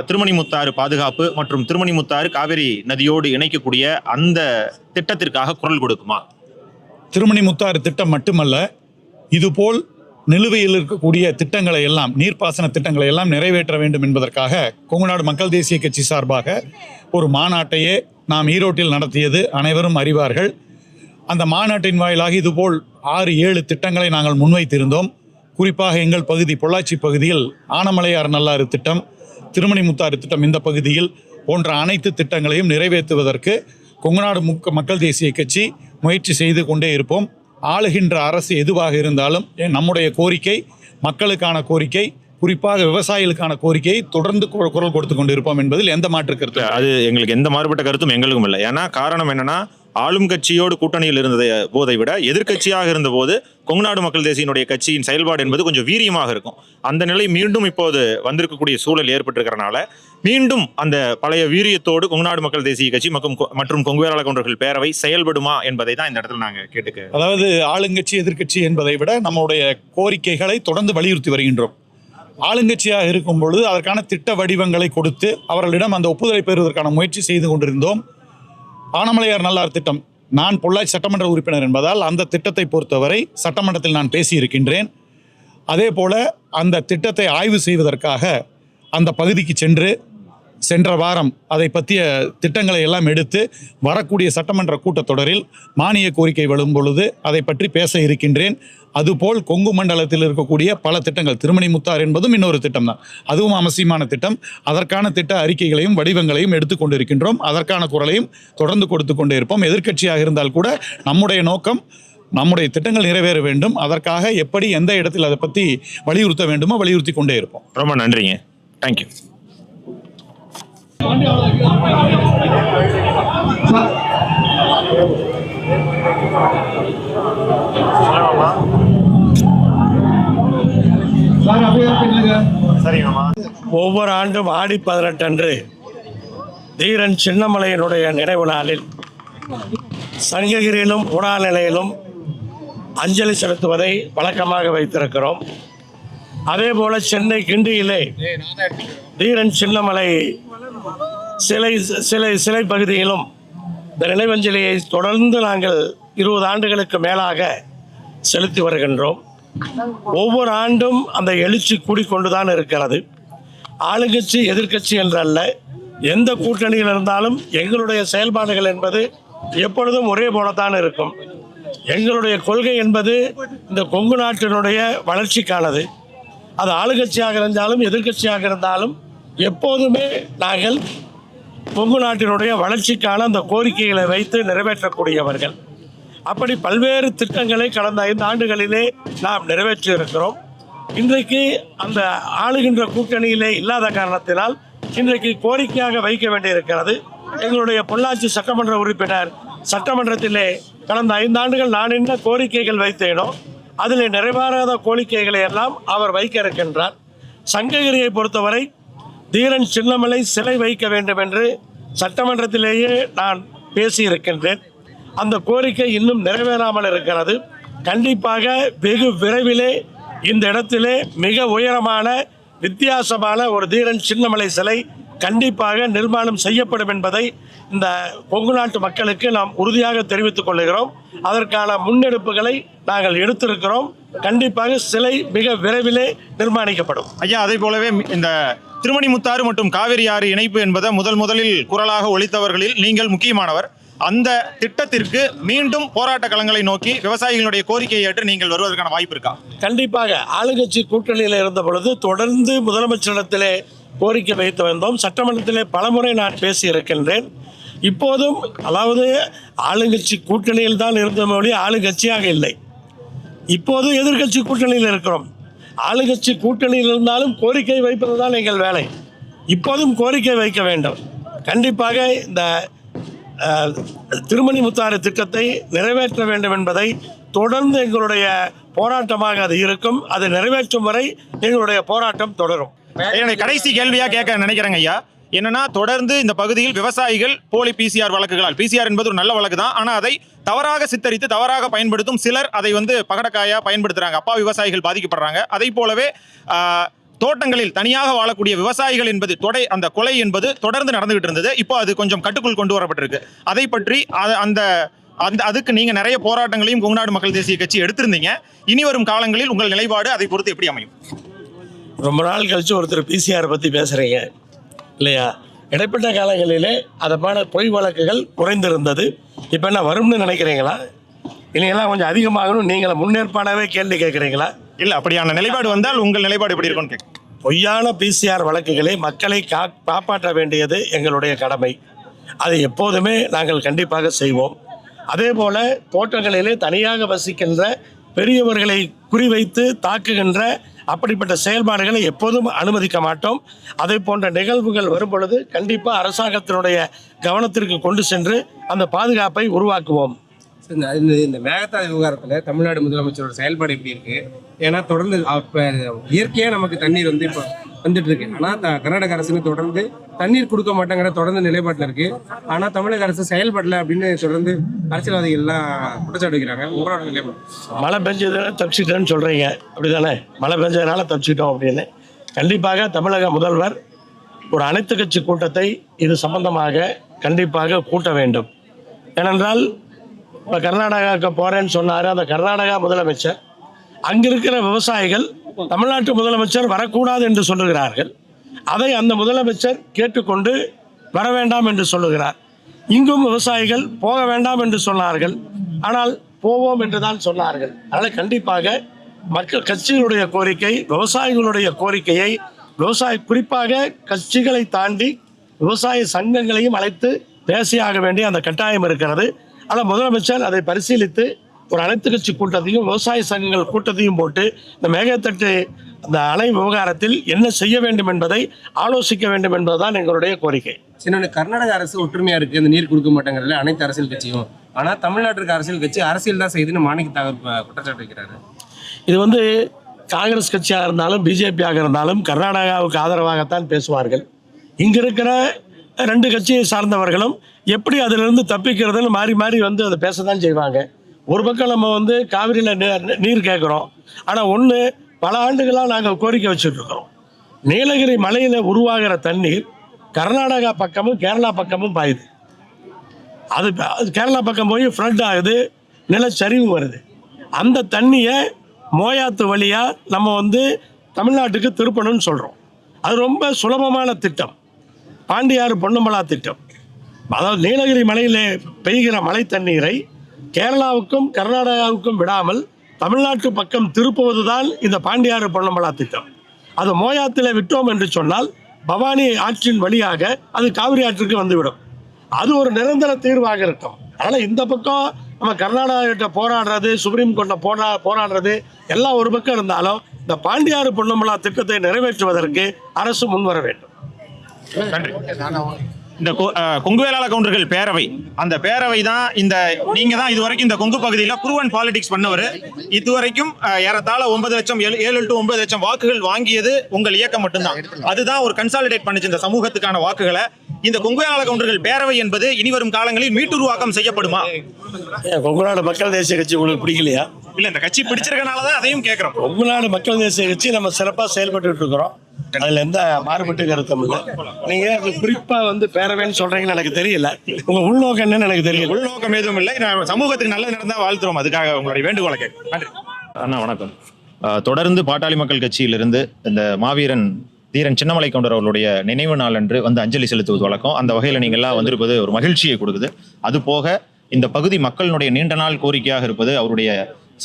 திருமணிமுத்தாறு பாதுகாப்பு மற்றும் திருமணிமுத்தாறு காவிரி நதியோடு இணைக்கக்கூடிய அந்த திட்டத்திற்காக குரல் கொடுக்குமா? திருமணிமுத்தாறு திட்டம் மட்டுமல்ல, இதுபோல் நிலுவையில் இருக்கக்கூடிய திட்டங்களை எல்லாம், நீர்ப்பாசன திட்டங்களை எல்லாம் நிறைவேற்ற வேண்டும் என்பதற்காக கொங்குநாடு மக்கள் தேசிய கட்சி சார்பாக ஒரு மாநாட்டையே நாம் ஈரோட்டில் நடத்தியது அனைவரும் அறிவார்கள். அந்த மாநாட்டின் வாயிலாக இதுபோல் 6-7 திட்டங்களை நாங்கள் முன்வைத்திருந்தோம். குறிப்பாக எங்கள் பகுதி பொள்ளாச்சி பகுதியில் ஆனமலையார் நல்லாறு திட்டம், திருமணிமுத்தாறு திட்டம் இந்த பகுதியில் போன்ற அனைத்து திட்டங்களையும் நிறைவேற்றுவதற்கு கொங்குநாடு மக்கள் தேசிய கட்சி முயற்சி செய்து கொண்டே இருப்போம். ஆளுகின்ற அரசு எதுவாக இருந்தாலும் நம்முடைய கோரிக்கை, மக்களுக்கான கோரிக்கை, குறிப்பாக விவசாயிகளுக்கான கோரிக்கையை தொடர்ந்து குரல் கொடுத்து கொண்டு இருப்போம் என்பதில் எந்த மாற்று கருத்து? அது எங்களுக்கு எந்த மாறுபட்ட கருத்தும் எங்களுக்கும் இல்லை. ஏன்னா காரணம் என்னன்னா, ஆளும் கட்சியோடு கூட்டணியில் இருந்த போதை விட எதிர்க்கட்சியாக இருந்தபோது கொங்குநாடு மக்கள் தேசியினுடைய கட்சியின் செயல்பாடு என்பது கொஞ்சம் வீரியமாக இருக்கும். அந்த நிலை மீண்டும் இப்போது வந்திருக்கக்கூடிய சூழல் ஏற்பட்டிருக்கிறனால மீண்டும் அந்த பழைய வீரியத்தோடு கொங்குநாடு மக்கள் தேசிய கட்சி மற்றும் கொங்கு வேளாள கவுண்டர்கள் பேரவை செயல்படுமா என்பதை தான் இந்த இடத்துல நாங்கள் கேட்டுக்க. அதாவது ஆளுங்கட்சி எதிர்க்கட்சி என்பதை விட நம்முடைய கோரிக்கைகளை தொடர்ந்து வலியுறுத்தி வருகின்றோம். ஆளுங்கட்சியாக இருக்கும் பொழுது அதற்கான திட்ட வடிவங்களை கொடுத்து அவர்களிடம் அந்த ஒப்புதலை பெறுவதற்கான முயற்சி செய்து கொண்டிருந்தோம். ஆனமலையார் நல்லார் திட்டம், நான் பொள்ளாச்சி சட்டமன்ற உறுப்பினர் என்பதால் அந்த திட்டத்தை பொறுத்தவரை சட்டமன்றத்தில் நான் பேசியிருக்கின்றேன். அதே போல அந்த திட்டத்தை ஆய்வு செய்வதற்காக அந்த பகுதிக்கு சென்ற வாரம் அதை பற்றிய திட்டங்களை எல்லாம் எடுத்து வரக்கூடிய சட்டமன்ற கூட்டத்தொடரில் மானிய கோரிக்கை வரும் பொழுது அதை பற்றி பேச இருக்கின்றேன். அதுபோல் கொங்கு மண்டலத்தில் இருக்கக்கூடிய பல திட்டங்கள், திருமணிமுத்தாறு என்பதும் இன்னொரு திட்டம் தான், அதுவும் அவசியமான திட்டம். அதற்கான திட்ட அறிக்கைகளையும் வடிவங்களையும் எடுத்துக்கொண்டிருக்கின்றோம். அதற்கான குரலையும் தொடர்ந்து கொடுத்து கொண்டே இருப்போம். எதிர்க்கட்சியாக இருந்தால் கூட நம்முடைய நோக்கம் நம்முடைய திட்டங்கள் நிறைவேற வேண்டும். அதற்காக எப்படி எந்த இடத்தில் அதை பற்றி வலியுறுத்த வேண்டுமோ வலியுறுத்தி கொண்டே இருப்போம். ரொம்ப நன்றிங்க. தேங்க்யூ. ஒவ்வொரு ஆண்டும் ஆடி 18 அன்று தீரன் சின்னமலையினுடைய நினைவு நாளில் சங்ககிரியிலும் உணா நிலையிலும் அஞ்சலி செலுத்துவதை வழக்கமாக வைத்திருக்கிறோம். அதே போல சென்னை கிண்டியிலே தீரன் சின்னமலை சிலை பகுதியிலும் இந்த நினைவஞ்சலியை தொடர்ந்து நாங்கள் 20 ஆண்டுகளுக்கு மேலாக செலுத்தி வருகின்றோம். ஒவ்வொரு ஆண்டும் அந்த எழுச்சி கூடிக்கொண்டுதான் இருக்கிறது. ஆளுங்கட்சி எதிர்க்கட்சி என்றல்ல, எந்த கூட்டணியில் இருந்தாலும் எங்களுடைய செயல்பாடுகள் என்பது எப்பொழுதும் ஒரே போலத்தான் இருக்கும். எங்களுடைய கொள்கை என்பது இந்த கொங்கு நாட்டினுடைய வளர்ச்சிக்கானது. அது ஆளுங்கட்சியாக இருந்தாலும் எதிர்க்கட்சியாக இருந்தாலும் எப்போதுமே நாங்கள் கொங்கு நாட்டினுடைய வளர்ச்சிக்கான அந்த கோரிக்கைகளை வைத்து நிறைவேற்றக்கூடியவர்கள். அப்படி பல்வேறு திட்டங்களை கடந்த 5 ஆண்டுகளிலே நாம் நிறைவேற்றி இருக்கிறோம். இன்றைக்கு அந்த ஆளுகின்ற கூட்டணியிலே இல்லாத காரணத்தினால் இன்றைக்கு கோரிக்கையாக வைக்க வேண்டியிருக்கிறது. எங்களுடைய பொள்ளாச்சி சட்டமன்ற உறுப்பினர் சட்டமன்றத்திலே கடந்த 5 ஆண்டுகள் நான் என்ன கோரிக்கைகள் வைத்தேனோ அதில் நிறைவேறாத கோரிக்கைகளை எல்லாம் அவர் வைக்க இருக்கின்றார். சங்ககிரியை பொறுத்தவரை தீரன் சின்னமலை சிலை வைக்க வேண்டும் என்று சட்டமன்றத்திலேயே நான் பேசியிருக்கின்றேன். அந்த கோரிக்கை இன்னும் நிறைவேறாமல் இருக்கிறது. கண்டிப்பாக வெகு விரைவிலே இந்த இடத்திலே மிக உயரமான வித்தியாசமான ஒரு தீரன் சின்னமலை சிலை கண்டிப்பாக நிர்மாணம் செய்யப்படும் என்பதை இந்த கொங்கு நாட்டு மக்களுக்கு நாம் உறுதியாக தெரிவித்துக் கொள்கிறோம். அதற்கான முன்னெடுப்புகளை நாங்கள் எடுத்திருக்கிறோம். கண்டிப்பாக சிலை மிக விரைவிலே நிர்மாணிக்கப்படும். ஐயா, அதே போலவே இந்த திருமணிமுத்தாறு மற்றும் காவிரி ஆறு இணைப்பு என்பதை முதலில் குரலாக ஒலித்தவர்களில் நீங்கள் முக்கியமானவர். அந்த திட்டத்திற்கு மீண்டும் போராட்ட களங்களை நோக்கி விவசாயிகளுடைய கோரிக்கையை ஏற்று நீங்கள் வருவதற்கான வாய்ப்பு இருக்கா? கண்டிப்பாக. ஆளுங்கட்சி கூட்டணியில் இருந்த பொழுது தொடர்ந்து முதலமைச்சரிடத்திலே கோரிக்கை வைத்து வந்தோம். சட்டமன்றத்திலே பலமுறை நான் பேசியிருக்கின்றேன். இப்போதும் அதாவது ஆளுங்கட்சி கூட்டணியில் தான் இருந்த மொழி ஆளுங்கட்சியாக இல்லை. இப்போது எதிர்கட்சி கூட்டணியில் இருக்கிறோம். ஆளுங்கட்சி கூட்டணியில் இருந்தாலும் கோரிக்கை வைப்பது தான் எங்கள் வேலை. இப்போதும் கோரிக்கை வைக்க வேண்டும். கண்டிப்பாக இந்த திருமணிமுத்தாறு திட்டத்தை நிறைவேற்ற வேண்டும் என்பதை தொடர்ந்து எங்களுடைய போராட்டமாக அது இருக்கும். அதை நிறைவேற்றும் வரை எங்களுடைய போராட்டம் தொடரும். என்னுடைய கடைசி கேள்வியா கேட்க நினைக்கிறேங்க ஐயா. என்னன்னா, தொடர்ந்து இந்த பகுதியில் விவசாயிகள் போலி பிசிஆர் வழக்குகளால், பிசிஆர் என்பது ஒரு நல்ல வழக்கு தான், ஆனா அதை தவறாக சித்தரித்து தவறாக பயன்படுத்தும் சிலர் அதை பகடக்காயா பயன்படுத்துறாங்க. அப்பா விவசாயிகள் பாதிக்கப்படுறாங்க. அதை போலவே தோட்டங்களில் தனியாக வாழக்கூடிய விவசாயிகள் என்பது அந்த கொலை என்பது தொடர்ந்து நடந்துகிட்டு இருந்தது. இப்போ அது கொஞ்சம் கட்டுக்குள் கொண்டு வரப்பட்டிருக்கு. அதை பற்றி அதுக்கு நீங்க நிறைய போராட்டங்களையும் கொங்குநாடு மக்கள் தேசிய கட்சி எடுத்திருந்தீங்க. இனி வரும் காலங்களில் உங்கள் நிலைப்பாடு அதை பொறுத்து எப்படி அமையும்? ரொம்ப நாள் கழிச்சு ஒருத்தர் பிசிஆர் பற்றி பேசுகிறீங்க இல்லையா? இடைப்பட்ட காலங்களிலே அதற்கான பொய் வழக்குகள் குறைந்திருந்தது. இப்போ என்ன வரும்னு நினைக்கிறீங்களா? இல்லைங்களா கொஞ்சம் அதிகமாகணும் நீங்கள முன்னேற்பாடாகவே கேள்வி கேட்குறீங்களா? இல்ல அப்படியான நிலைப்பாடு வந்தால் உங்கள் நிலைப்பாடு எப்படி இருக்கும்னு கேட்க. பொய்யான பிசிஆர் வழக்குகளை மக்களை காப்பாற்ற வேண்டியது எங்களுடைய கடமை. அதை எப்போதுமே நாங்கள் கண்டிப்பாக செய்வோம். அதே போல் தோட்டங்களிலே தனியாக வசிக்கின்ற பெரியவர்களை குறிவைத்து தாக்குகின்ற அப்படிப்பட்ட செயல்பாடுகளை எப்போதும் அனுமதிக்க மாட்டோம். அதை போன்ற நிகழ்வுகள் வரும் பொழுது கண்டிப்பாக அரசாங்கத்தினுடைய கவனத்திற்கு கொண்டு சென்று அந்த பாதுகாப்பை உருவாக்குவோம். இந்த மேகதாது விவகாரத்தில் தமிழ்நாடு முதலமைச்சரோட செயல்பாடு எப்படி இருக்கு? ஏன்னா தொடர்ந்து இப்போ இயற்கையாக நமக்கு தண்ணீர் வந்து இப்போ வந்துட்டு இருக்கு. ஆனால் கர்நாடக அரசுன்னு தொடர்ந்து தண்ணீர் கொடுக்க மாட்டேங்கிற தொடர்ந்து நிலைப்பாட்டில் இருக்கு. ஆனால் தமிழக அரசு செயல்படல அப்படின்னு தொடர்ந்து அரசியல்வாதிகள்லாம் குற்றச்சாட்டு வைக்கிறாங்க. உங்களோட நிலைப்பாடு? மழை பெஞ்சதுனால தப்பிச்சிட்டேன்னு சொல்கிறீங்க, அப்படி தானே? மழை பெஞ்சதுனால தப்பிச்சிட்டோம் அப்படின்னு கண்டிப்பாக தமிழக முதல்வர் ஒரு அனைத்து கட்சி கூட்டத்தை இது சம்பந்தமாக கண்டிப்பாக கூட்ட வேண்டும். ஏனென்றால் இப்போ கர்நாடகாவுக்கு போகிறேன்னு சொன்னார் அந்த கர்நாடகா முதலமைச்சர். அங்கே இருக்கிற விவசாயிகள் தமிழ்நாட்டு முதலமைச்சர் வரக்கூடாது என்று சொல்லுகிறார்கள். அதை அந்த முதலமைச்சர் கேட்டுக்கொண்டு வர வேண்டாம் என்று சொல்லுகிறார். இங்கும் விவசாயிகள் போக வேண்டாம் என்று சொன்னார்கள், ஆனால் போவோம் என்று தான் சொன்னார்கள். அதனால் கண்டிப்பாக மக்கள் கட்சிகளுடைய கோரிக்கை, விவசாயிகளுடைய கோரிக்கையை குறிப்பாக கட்சிகளை தாண்டி விவசாய சங்கங்களையும் அழைத்து பேசியாக வேண்டிய அந்த கட்டாயம் இருக்கிறது. ஆனால் முதலமைச்சர் அதை பரிசீலித்து ஒரு அனைத்து கட்சி கூட்டத்தையும் விவசாய சங்கங்கள் கூட்டத்தையும் போட்டு இந்த மேகத்தட்டு அந்த அணை விவகாரத்தில் என்ன செய்ய வேண்டும் என்பதை ஆலோசிக்க வேண்டும் என்பதுதான் எங்களுடைய கோரிக்கை. சின்ன கர்நாடக அரசு ஒற்றுமையாக இருக்குது, இந்த நீர் கொடுக்க மாட்டேங்கிறதுல அனைத்து அரசியல் கட்சியும். ஆனால் தமிழ்நாட்டுக்கு அரசியல் கட்சி அரசியல் தான் செய்யுதுன்னு மாணிக்க தாகூர் குற்றச்சாட்டு வைக்கிறாரு. இது வந்து காங்கிரஸ் கட்சியாக இருந்தாலும் பிஜேபியாக இருந்தாலும் கர்நாடகாவுக்கு ஆதரவாகத்தான் பேசுவார்கள். இங்கே இருக்கிற 2 கட்சியை சார்ந்தவர்களும் எப்படி அதிலிருந்து தப்பிக்கிறதுன்னு மாறி மாறி வந்து அதை பேச தான் செய்வாங்க. ஒரு பக்கம் நம்ம வந்து காவிரியில் நீர் கேட்குறோம், ஆனால் ஒன்று பல ஆண்டுகளாக நாங்கள் கோரிக்கை வச்சுட்ருக்கிறோம். நீலகிரி மலையில் உருவாகிற தண்ணீர் கர்நாடகா பக்கமும் கேரளா பக்கமும் பாயுது. அது கேரளா பக்கம் போய் ஃப்ளட் ஆகுது, நிலச்சரிவு வருது. அந்த தண்ணியை மோயாத்து வழியாக நம்ம வந்து தமிழ்நாட்டுக்கு திருப்பணும்னு சொல்கிறோம். அது ரொம்ப சுலபமான திட்டம், பாண்டியாறு பொன்னமலா திட்டம். அதாவது நீலகிரி மலையில் பெய்கிற மழை தண்ணீரை கேரளாவுக்கும் கர்நாடகாவுக்கும் விடாமல் தமிழ்நாட்டு பக்கம் திருப்புவது தான் இந்த பாண்டியாறு பொன்னமலா திட்டம். அது மோயாத்தில் விட்டோம் என்று சொன்னால் பவானி ஆற்றின் வழியாக அது காவிரி ஆற்றுக்கு வந்துவிடும். அது ஒரு நிரந்தர தீர்வாக இருக்கும். அதனால் இந்த பக்கம் நம்ம கர்நாடகாக்கிட்ட போராடுறது, சுப்ரீம் கோர்ட்டில் போராடுறது எல்லாம் ஒரு பக்கம் இருந்தாலும் இந்த பாண்டியாறு பொன்னமலா திட்டத்தை நிறைவேற்றுவதற்கு அரசு முன்வர வேண்டும். நன்றி. இந்த கொங்கு வேளாள கவுண்டர்கள் பேரவை, அந்த பேரவை தான் நீங்க தான் இதுவரைக்கும் இந்த கொங்கு பகுதியில் ப்ரூவன் பாலிடிக்ஸ் பண்ணவர். இதுவரைக்கும் ஏறத்தாழ 9 லட்சம் 7 to 9 லட்சம் வாக்குகள் வாங்கியது உங்கள் இயக்கம் மட்டும்தான். அதுதான் ஒரு கன்சாலிடேட் பண்ணுச்சு இந்த சமூகத்துக்கான வாக்குகளை. இந்த கொங்கு வேளாள கவுண்டர்கள் பேரவை என்பது இனி வரும் காலங்களில் மீட்டுருவாக்கம் செய்யப்படுமா? கொங்கு நாடு மக்கள் தேசிய கட்சி உங்களுக்கு பிடிக்கலையா? இல்ல, இந்த கட்சி பிடிச்சிருக்கனால தான் அதையும் கேட்கிறோம். கொங்கு நாடு மக்கள் தேசிய கட்சி நம்ம சிறப்பாக செயல்பட்டு இருக்கிறோம். அதில் எந்த மாறுபட்டு கருத்தும் இல்லை. நீங்கள் குறிப்பாக வந்து பேரவைன்னு சொல்கிறீங்கன்னு எனக்கு தெரியல. உங்கள் உள்நோக்கம் என்னன்னு எனக்கு தெரியல. உள்நோக்கம் எதுவும் இல்லை. நான் சமூகத்துக்கு நல்லது நடந்தால் வாழ்த்துறோம். அதுக்காக உங்களுடைய வேண்டுகோளை கேட்க நன்றி. அண்ணா வணக்கம். தொடர்ந்து பாட்டாளி மக்கள் கட்சியிலிருந்து இந்த மாவீரன் தீரன் சின்னமலை கவுண்டர் அவர்களுடைய நினைவு நாள் அன்று வந்து அஞ்சலி செலுத்துவது வழக்கம். அந்த வகையில் நீங்கள்லாம் வந்திருப்பது ஒரு மகிழ்ச்சியை கொடுக்குது. அது போக இந்த பகுதி மக்களினுடைய நீண்ட நாள் கோரிக்கையாக இருப்பது அவருடைய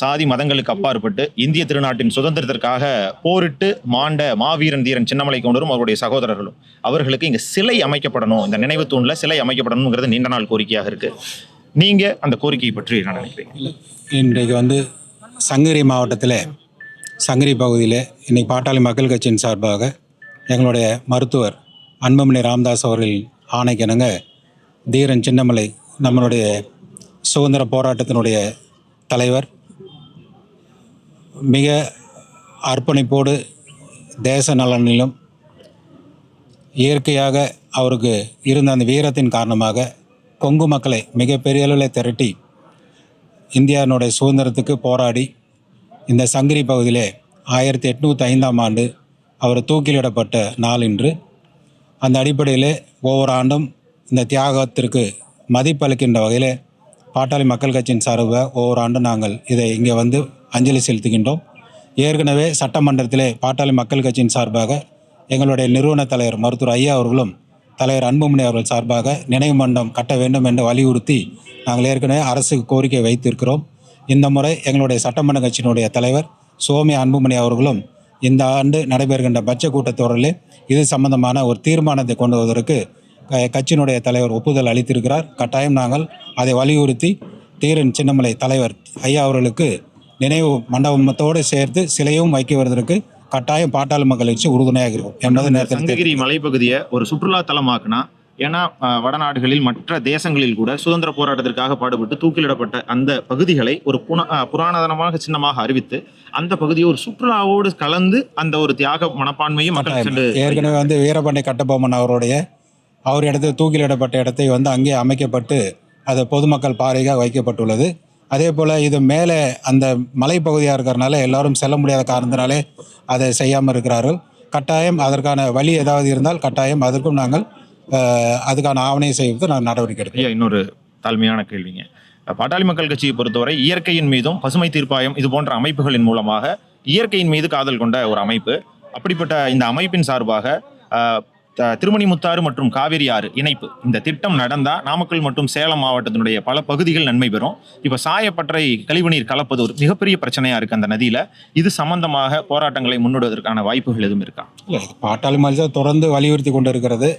சாதி மதங்களுக்கு அப்பாற்பட்டு இந்திய திருநாட்டின் சுதந்திரத்திற்காக போரிட்டு மாண்ட மாவீரன் தீரன் சின்னமலை கவுண்டரும் அவருடைய சகோதரர்களும் அவர்களுக்கு இங்கே சிலை அமைக்கப்படணும், இந்த நினைவு தூணில் சிலை அமைக்கப்படணுங்கிறது நீண்ட நாள் கோரிக்கையாக இருக்கு. நீங்க அந்த கோரிக்கையை பற்றி என்ன நினைக்கிறீங்க? இன்றைக்கு வந்து சங்ககிரி மாவட்டத்தில் சங்ககிரி பகுதியில் இன்னைக்கு பாட்டாளி மக்கள் கட்சியின் சார்பாக எங்களுடைய மருத்துவர் அன்புமணி ராமதாஸ் அவர்கள் ஆணைக்கிணங்க தீரன் சின்னமலை நம்மளுடைய சுதந்திர போராட்டத்தினுடைய தலைவர் மிக அர்ப்பணிப்போடு தேச நலனிலும் இயற்கையாக அவருக்கு இருந்த அந்த வீரத்தின் காரணமாக கொங்கு மக்களை மிகப்பெரிய அளவில் திரட்டி இந்தியாவினுடைய சுதந்திரத்துக்கு போராடி இந்த சங்ககிரி பகுதியிலே 1805ஆம் ஆண்டு அவர் தூக்கிலிடப்பட்ட நாள் இன்று. அந்த அடிப்படையில் ஒவ்வொரு ஆண்டும் இந்த தியாகத்திற்கு மதிப்பளிக்கின்ற வகையில் பாட்டாளி மக்கள் கட்சியின் சார்பாக ஒவ்வொரு ஆண்டும் நாங்கள் இதை இங்கே வந்து அஞ்சலி செலுத்துகின்றோம். ஏற்கனவே சட்டமன்றத்திலே பாட்டாளி மக்கள் கட்சியின் சார்பாக எங்களுடைய நிறுவன தலைவர் மருத்துவர் ஐயா அவர்களும் தலைவர் அன்புமணி அவர்கள் சார்பாக நினைவு மண்டபம் கட்ட வேண்டும் என்று வலியுறுத்தி நாங்கள் ஏற்கனவே அரசுக்கு கோரிக்கை வைத்திருக்கிறோம். இந்த முறை எங்களுடைய சட்டமன்ற கட்சியினுடைய தலைவர் சோமி அன்புமணி அவர்களும் இந்த ஆண்டு நடைபெறுகின்ற பட்ஜெட் கூட்டத்தொடரில் இது சம்பந்தமான ஒரு தீர்மானத்தை கொண்டு வருவதற்கு கட்சியினுடைய தலைவர் ஒப்புதல் அளித்திருக்கிறார். கட்டாயம் நாங்கள் அதை வலியுறுத்தி தீரன் சின்னமலை தலைவர் ஐயா அவர்களுக்கு நினைவு மண்டபத்தோடு சேர்த்து சிலையும் வைக்க வருவதற்கு கட்டாயம் பாட்டாளி மக்கள் கட்சி உறுதுணையாக இருக்கும் என்பது சங்ககிரி மலைப்பகுதியை ஒரு சுற்றுலா தலமாக்குனா, ஏன்னா வடநாடுகளில் மற்ற தேசங்களில் கூட சுதந்திர போராட்டத்திற்காக பாடுபட்டு தூக்கிலிடப்பட்ட அந்த பகுதிகளை ஒரு புராணதனமாக சின்னமாக அறிவித்து அந்த பகுதியை ஒரு சுற்றுலாவோடு கலந்து அந்த ஒரு தியாக மனப்பான்மையும் ஏற்கனவே வீரபாண்டிய கட்டபொம்மன் அவர் இடத்தில் தூக்கிலிடப்பட்ட இடத்தை அங்கே அமைக்கப்பட்டு அது பொதுமக்கள் பார்வையாக வைக்கப்பட்டுள்ளது. அதே போல் இது மேலே அந்த மலைப்பகுதியாக இருக்கிறனால எல்லாரும் செல்ல முடியாத காரணத்தினாலே அதை செய்யாமல் இருக்கிறார்கள். கட்டாயம் அதற்கான வழி ஏதாவது இருந்தால் கட்டாயம் அதற்கும் நாங்கள் அதுக்கான ஆவணையை செய்வது நாங்கள் நடவடிக்கை எடுக்கிறோம். இன்னொரு தாழ்மையான கேள்விங்க, பாட்டாளி மக்கள் கட்சியை பொறுத்தவரை இயற்கையின் மீதும் பசுமை தீர்ப்பாயம் இது போன்ற அமைப்புகளின் மூலமாக இயற்கையின் மீது காதல் கொண்ட ஒரு அமைப்பு. அப்படிப்பட்ட இந்த அமைப்பின் சார்பாக திருமணிமுத்தாறு மற்றும் காவிரி ஆறு இணைப்பு இந்த திட்டம் நடந்தால் நாமக்கல் மற்றும் சேலம் மாவட்டத்தினுடைய பல பகுதிகள் நன்மை பெறும். இப்போ சாயப்பட்டறை கழிவுநீர் கலப்பது ஒரு மிகப்பெரிய பிரச்சனையாக இருக்குது அந்த நதியில். இது சம்பந்தமாக போராட்டங்களை முன்னெடுவதற்கான வாய்ப்புகள் எதுவும் இருக்கா? இல்லை, பாட்டாளி மக்கள் தொடர்ந்து வலியுறுத்தி கொண்டு இருக்கிறது.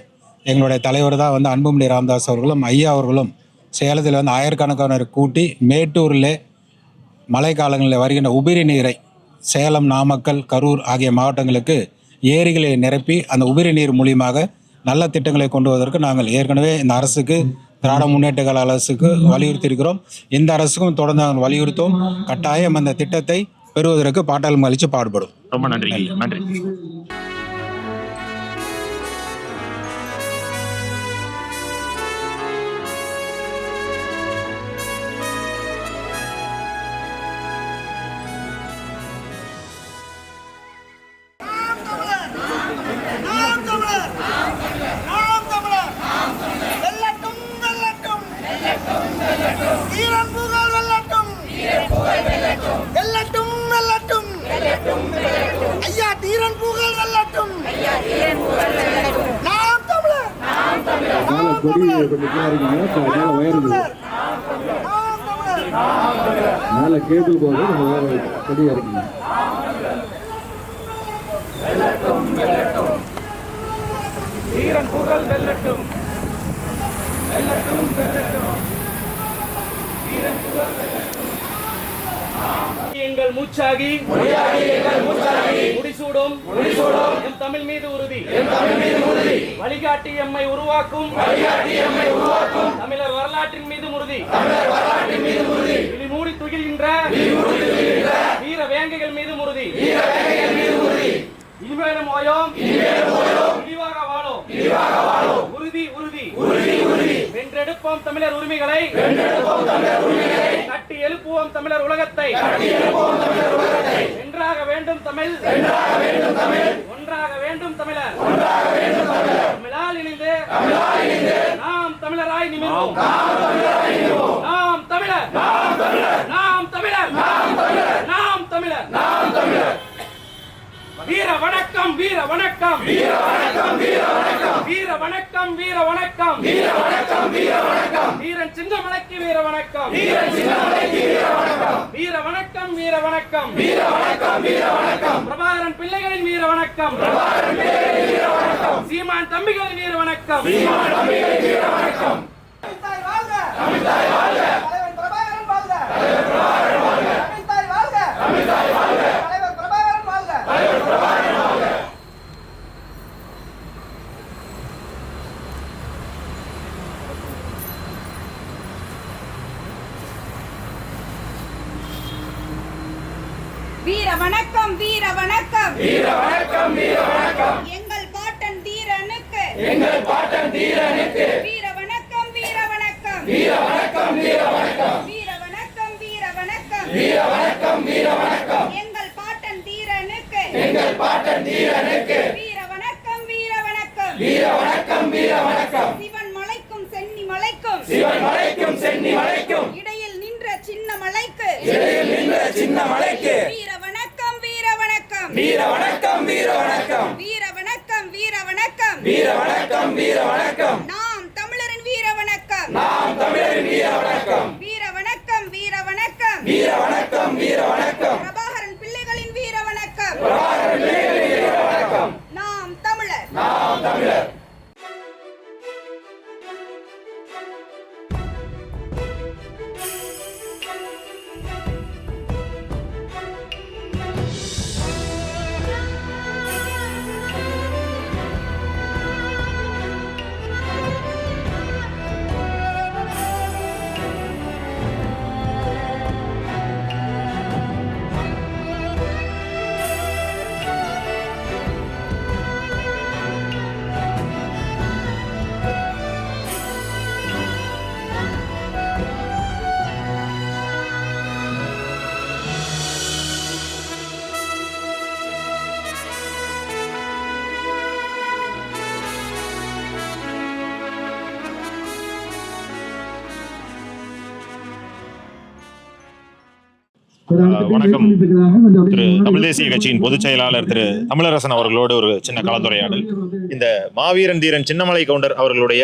எங்களுடைய தலைவர் தான் அன்புமணி ராமதாஸ் அவர்களும் ஐயா அவர்களும் சேலத்தில் ஆயிரக்கணக்கானவர் கூட்டி மேட்டூரில் மழை காலங்களில் வருகின்ற உபரி நீரை சேலம், நாமக்கல், கரூர் ஆகிய மாவட்டங்களுக்கு ஏரிகளை நிரப்பி அந்த உபரி நீர் மூலியமாக நல்ல திட்டங்களை கொண்டு வருவதற்கு நாங்கள் ஏற்கனவே இந்த அரசுக்கு, திராவிட முன்னேற்ற கழக அரசுக்கு வலியுறுத்தி இருக்கிறோம். இந்த அரசுக்கும் தொடர்ந்து நாங்கள் வலியுறுத்தோம். கட்டாயம் அந்த திட்டத்தை பெறுவதற்கு பாட்டாளி மக்கள் பாடுபடும். ரொம்ப நன்றி. நன்றி. ஐயா தீரன் புகழ் வெல்லட்டும். நாம் தமிழர். மேல கேபிள் போது கொடியா இருக்குங்க. தீரன் புகழ் வெல்லட்டும். வெல்லட்டும் வெல்லட்டும். தீரன் புகழ் வெல்லட்டும். எங்கள் மூச்சாகி முடிசூடும் எம் தமிழ் மீது உறுதி. வழிகாட்டி எம்மை உருவாக்கும் தமிழர் வரலாற்றின் மீது உறுதி. மூடி துகில்கின்ற வீர வேங்கைகள் மீது உறுதி. இனிமேலும் ஓயோம் இழிவாக வாழோம். உறுதி உறுதி வென்றெடுப்போம் தமிழர் உரிமைகளை. கட்டி எழுப்புவோம் தமிழர் உலகத்தை. வென்றாக வேண்டும் தமிழ். ஒன்றாக வேண்டும் தமிழர். தமிழால் இணைந்து நாம் தமிழராய் நிமிர்வோம். நாம் தமிழர். நாம் தமிழர். நாம் தமிழர். வீர வணக்கம் வீர வணக்கம் வீர வணக்கம் வீர வணக்கம் வீர வணக்கம் வீர வணக்கம் வீர வணக்கம் வீர வணக்கம் வீரன் சின்னமலைக்கு வீர வணக்கம். வீரன் சின்னமலைக்கு வீர வணக்கம். வீர வணக்கம் வீர வணக்கம் வீர வணக்கம் வீர வணக்கம். பிரபாகரன் பிள்ளைகளின் வீர வணக்கம். பிரபாகரன் பிள்ளைகளின் வீர வணக்கம். சீமான் தம்பிகளின் வீர வணக்கம். சீமான் தம்பிகளின் வீர வணக்கம். தமிழ்தாய் வாழ்க. தமிழ்தாய் வாழ்க. தலைவர் பிரபாகரன் வாழ்க. தலைவர் பிரபாகரன் வாழ்க. தமிழ்தாய் வாழ்க. தமிழ்தாய் வாழ்க. தலைவர் பிரபாகரன் வாழ்க. தலைவர் பிரபாகரன் வாழ்க. வீர வணக்கம் வீர வணக்கம் வீர வணக்கம் வீர வணக்கம். எங்கள் பாட்டன் தீரனுக்கு. எங்கள் பாட்டன் தீரனுக்கு. வீர வணக்கம் வீர வணக்கம் வீர வணக்கம் வீர வணக்கம். வீர வணக்கம் வீர வணக்கம் வீர வணக்கம் வீர வணக்கம். எங்கள் பாட்டன் தீரனுக்கு. எங்கள் பாட்டன் தீரனுக்கு. வீர வணக்கம் வீர வணக்கம் வீர வணக்கம் வீர வணக்கம். சிவன் மலைக்கும் சென்னி மலைக்கும். சிவன் மலைக்கும் சென்னி மலைக்கும். இடையில் நின்ற சின்ன மலைக்கு. இடையில் நின்ற சின்ன மலைக்கு. வீர வணக்கம் வீர வணக்கம் வீர வணக்கம் வீர வணக்கம். வீர வணக்கம் வீர வணக்கம் வீர வணக்கம் வீர வணக்கம். நாம் தமிழரின் வீர வணக்கம். நாம் தமிழரின் வீர வணக்கம். வீர வணக்கம் வீர வணக்கம் வீர வணக்கம் வீர வணக்கம். பிரபாகரன் பிள்ளைகளின் வணக்கம். திரு தமிழ் தேசிய கட்சியின் பொதுச் செயலாளர் திரு தமிழரசன் அவர்களோடு ஒரு சின்ன கலந்துரையாடல். இந்த மாவீரன் தீரன் சின்னமலை கவுண்டர் அவர்களுடைய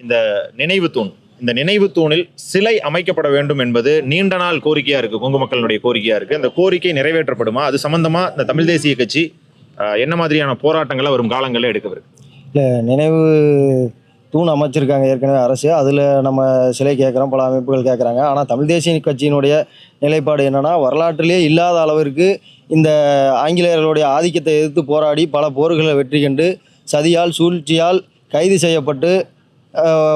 இந்த நினைவு தூண், இந்த நினைவு தூணில் சிலை அமைக்கப்பட வேண்டும் என்பது நீண்ட நாள் கோரிக்கையா இருக்கு, கொங்கு மக்களுடைய கோரிக்கையா இருக்கு. அந்த கோரிக்கை நிறைவேற்றப்படுமா? அது சம்பந்தமா இந்த தமிழ் தேசிய கட்சி என்ன மாதிரியான போராட்டங்களை வரும் காலங்களில் எடுக்கவிருக்கு? இல்லை, நினைவு தூண் அமைச்சிருக்காங்க ஏற்கனவே அரசு, அதில் நம்ம சிலை கேட்குறோம், பல அமைப்புகள் கேட்குறாங்க. ஆனால் தமிழ் தேசிய கட்சியினுடைய நிலைப்பாடு என்னென்னா, வரலாற்றிலே இல்லாத அளவிற்கு இந்த ஆங்கிலேயர்களுடைய ஆதிக்கத்தை எதிர்த்து போராடி பல போர்களை வெற்றி கண்டு சதியால் சூழ்ச்சியால் கைது செய்யப்பட்டு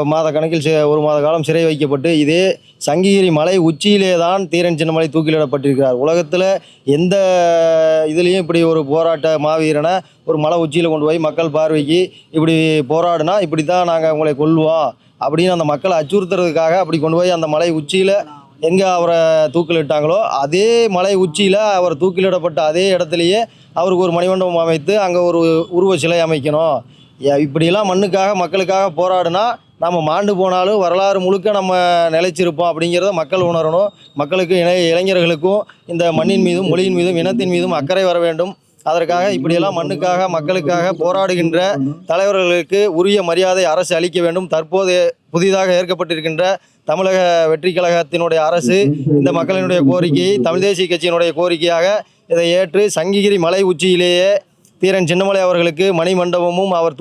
மாத கணக்கில் ஒரு மாத காலம் சிறை வைக்கப்பட்டு இதே சங்ககிரி மலை உச்சியிலே தான் தீரன் சின்னமலை தூக்கிலிடப்பட்டிருக்கிறார். உலகத்தில் எந்த இதுலேயும் இப்படி ஒரு போராட்ட மாவீரனை ஒரு மலை உச்சியில் கொண்டு போய் மக்கள் பார்வைக்கு இப்படி போராடினா இப்படி தான் நாங்கள் உங்களை கொல்லுவோம் அப்படின்னு அந்த மக்களை அச்சுறுத்துறதுக்காக அப்படி கொண்டு போய் அந்த மலை உச்சியில் எங்கே அவரை தூக்கிலிட்டாங்களோ அதே மலை உச்சியில் அவர் தூக்கிலிடப்பட்ட அதே இடத்துலையே அவருக்கு ஒரு மணிமண்டபம் அமைத்து அங்கே ஒரு உருவ சிலை அமைக்கணும். இப்படிலாம் மண்ணுக்காக மக்களுக்காக போராடினா நம்ம மாண்டு போனாலும் வரலாறு முழுக்க நம்ம நிலைச்சிருப்போம் அப்படிங்கிறத மக்கள் உணரணும். மக்களுக்கு இளைஞர்களுக்கும் இந்த மண்ணின் மீதும் மொழியின் மீதும் இனத்தின் மீதும் அக்கறை வர வேண்டும். அதற்காக இப்படியெல்லாம் மண்ணுக்காக மக்களுக்காக போராடுகின்ற தலைவர்களுக்கு உரிய மரியாதை அரசு அளிக்க வேண்டும். தற்போது புதிதாக ஏற்கப்பட்டிருக்கின்ற தமிழக வெற்றி கழகத்தினுடைய அரசு இந்த மக்களினுடைய கோரிக்கையை தமிழ் தேசிய கட்சியினுடைய கோரிக்கையாக இதை ஏற்று சங்ககிரி மலை உச்சியிலேயே தீரன் சின்னமலை அவர்களுக்கு மணிமண்டபமும் அவர்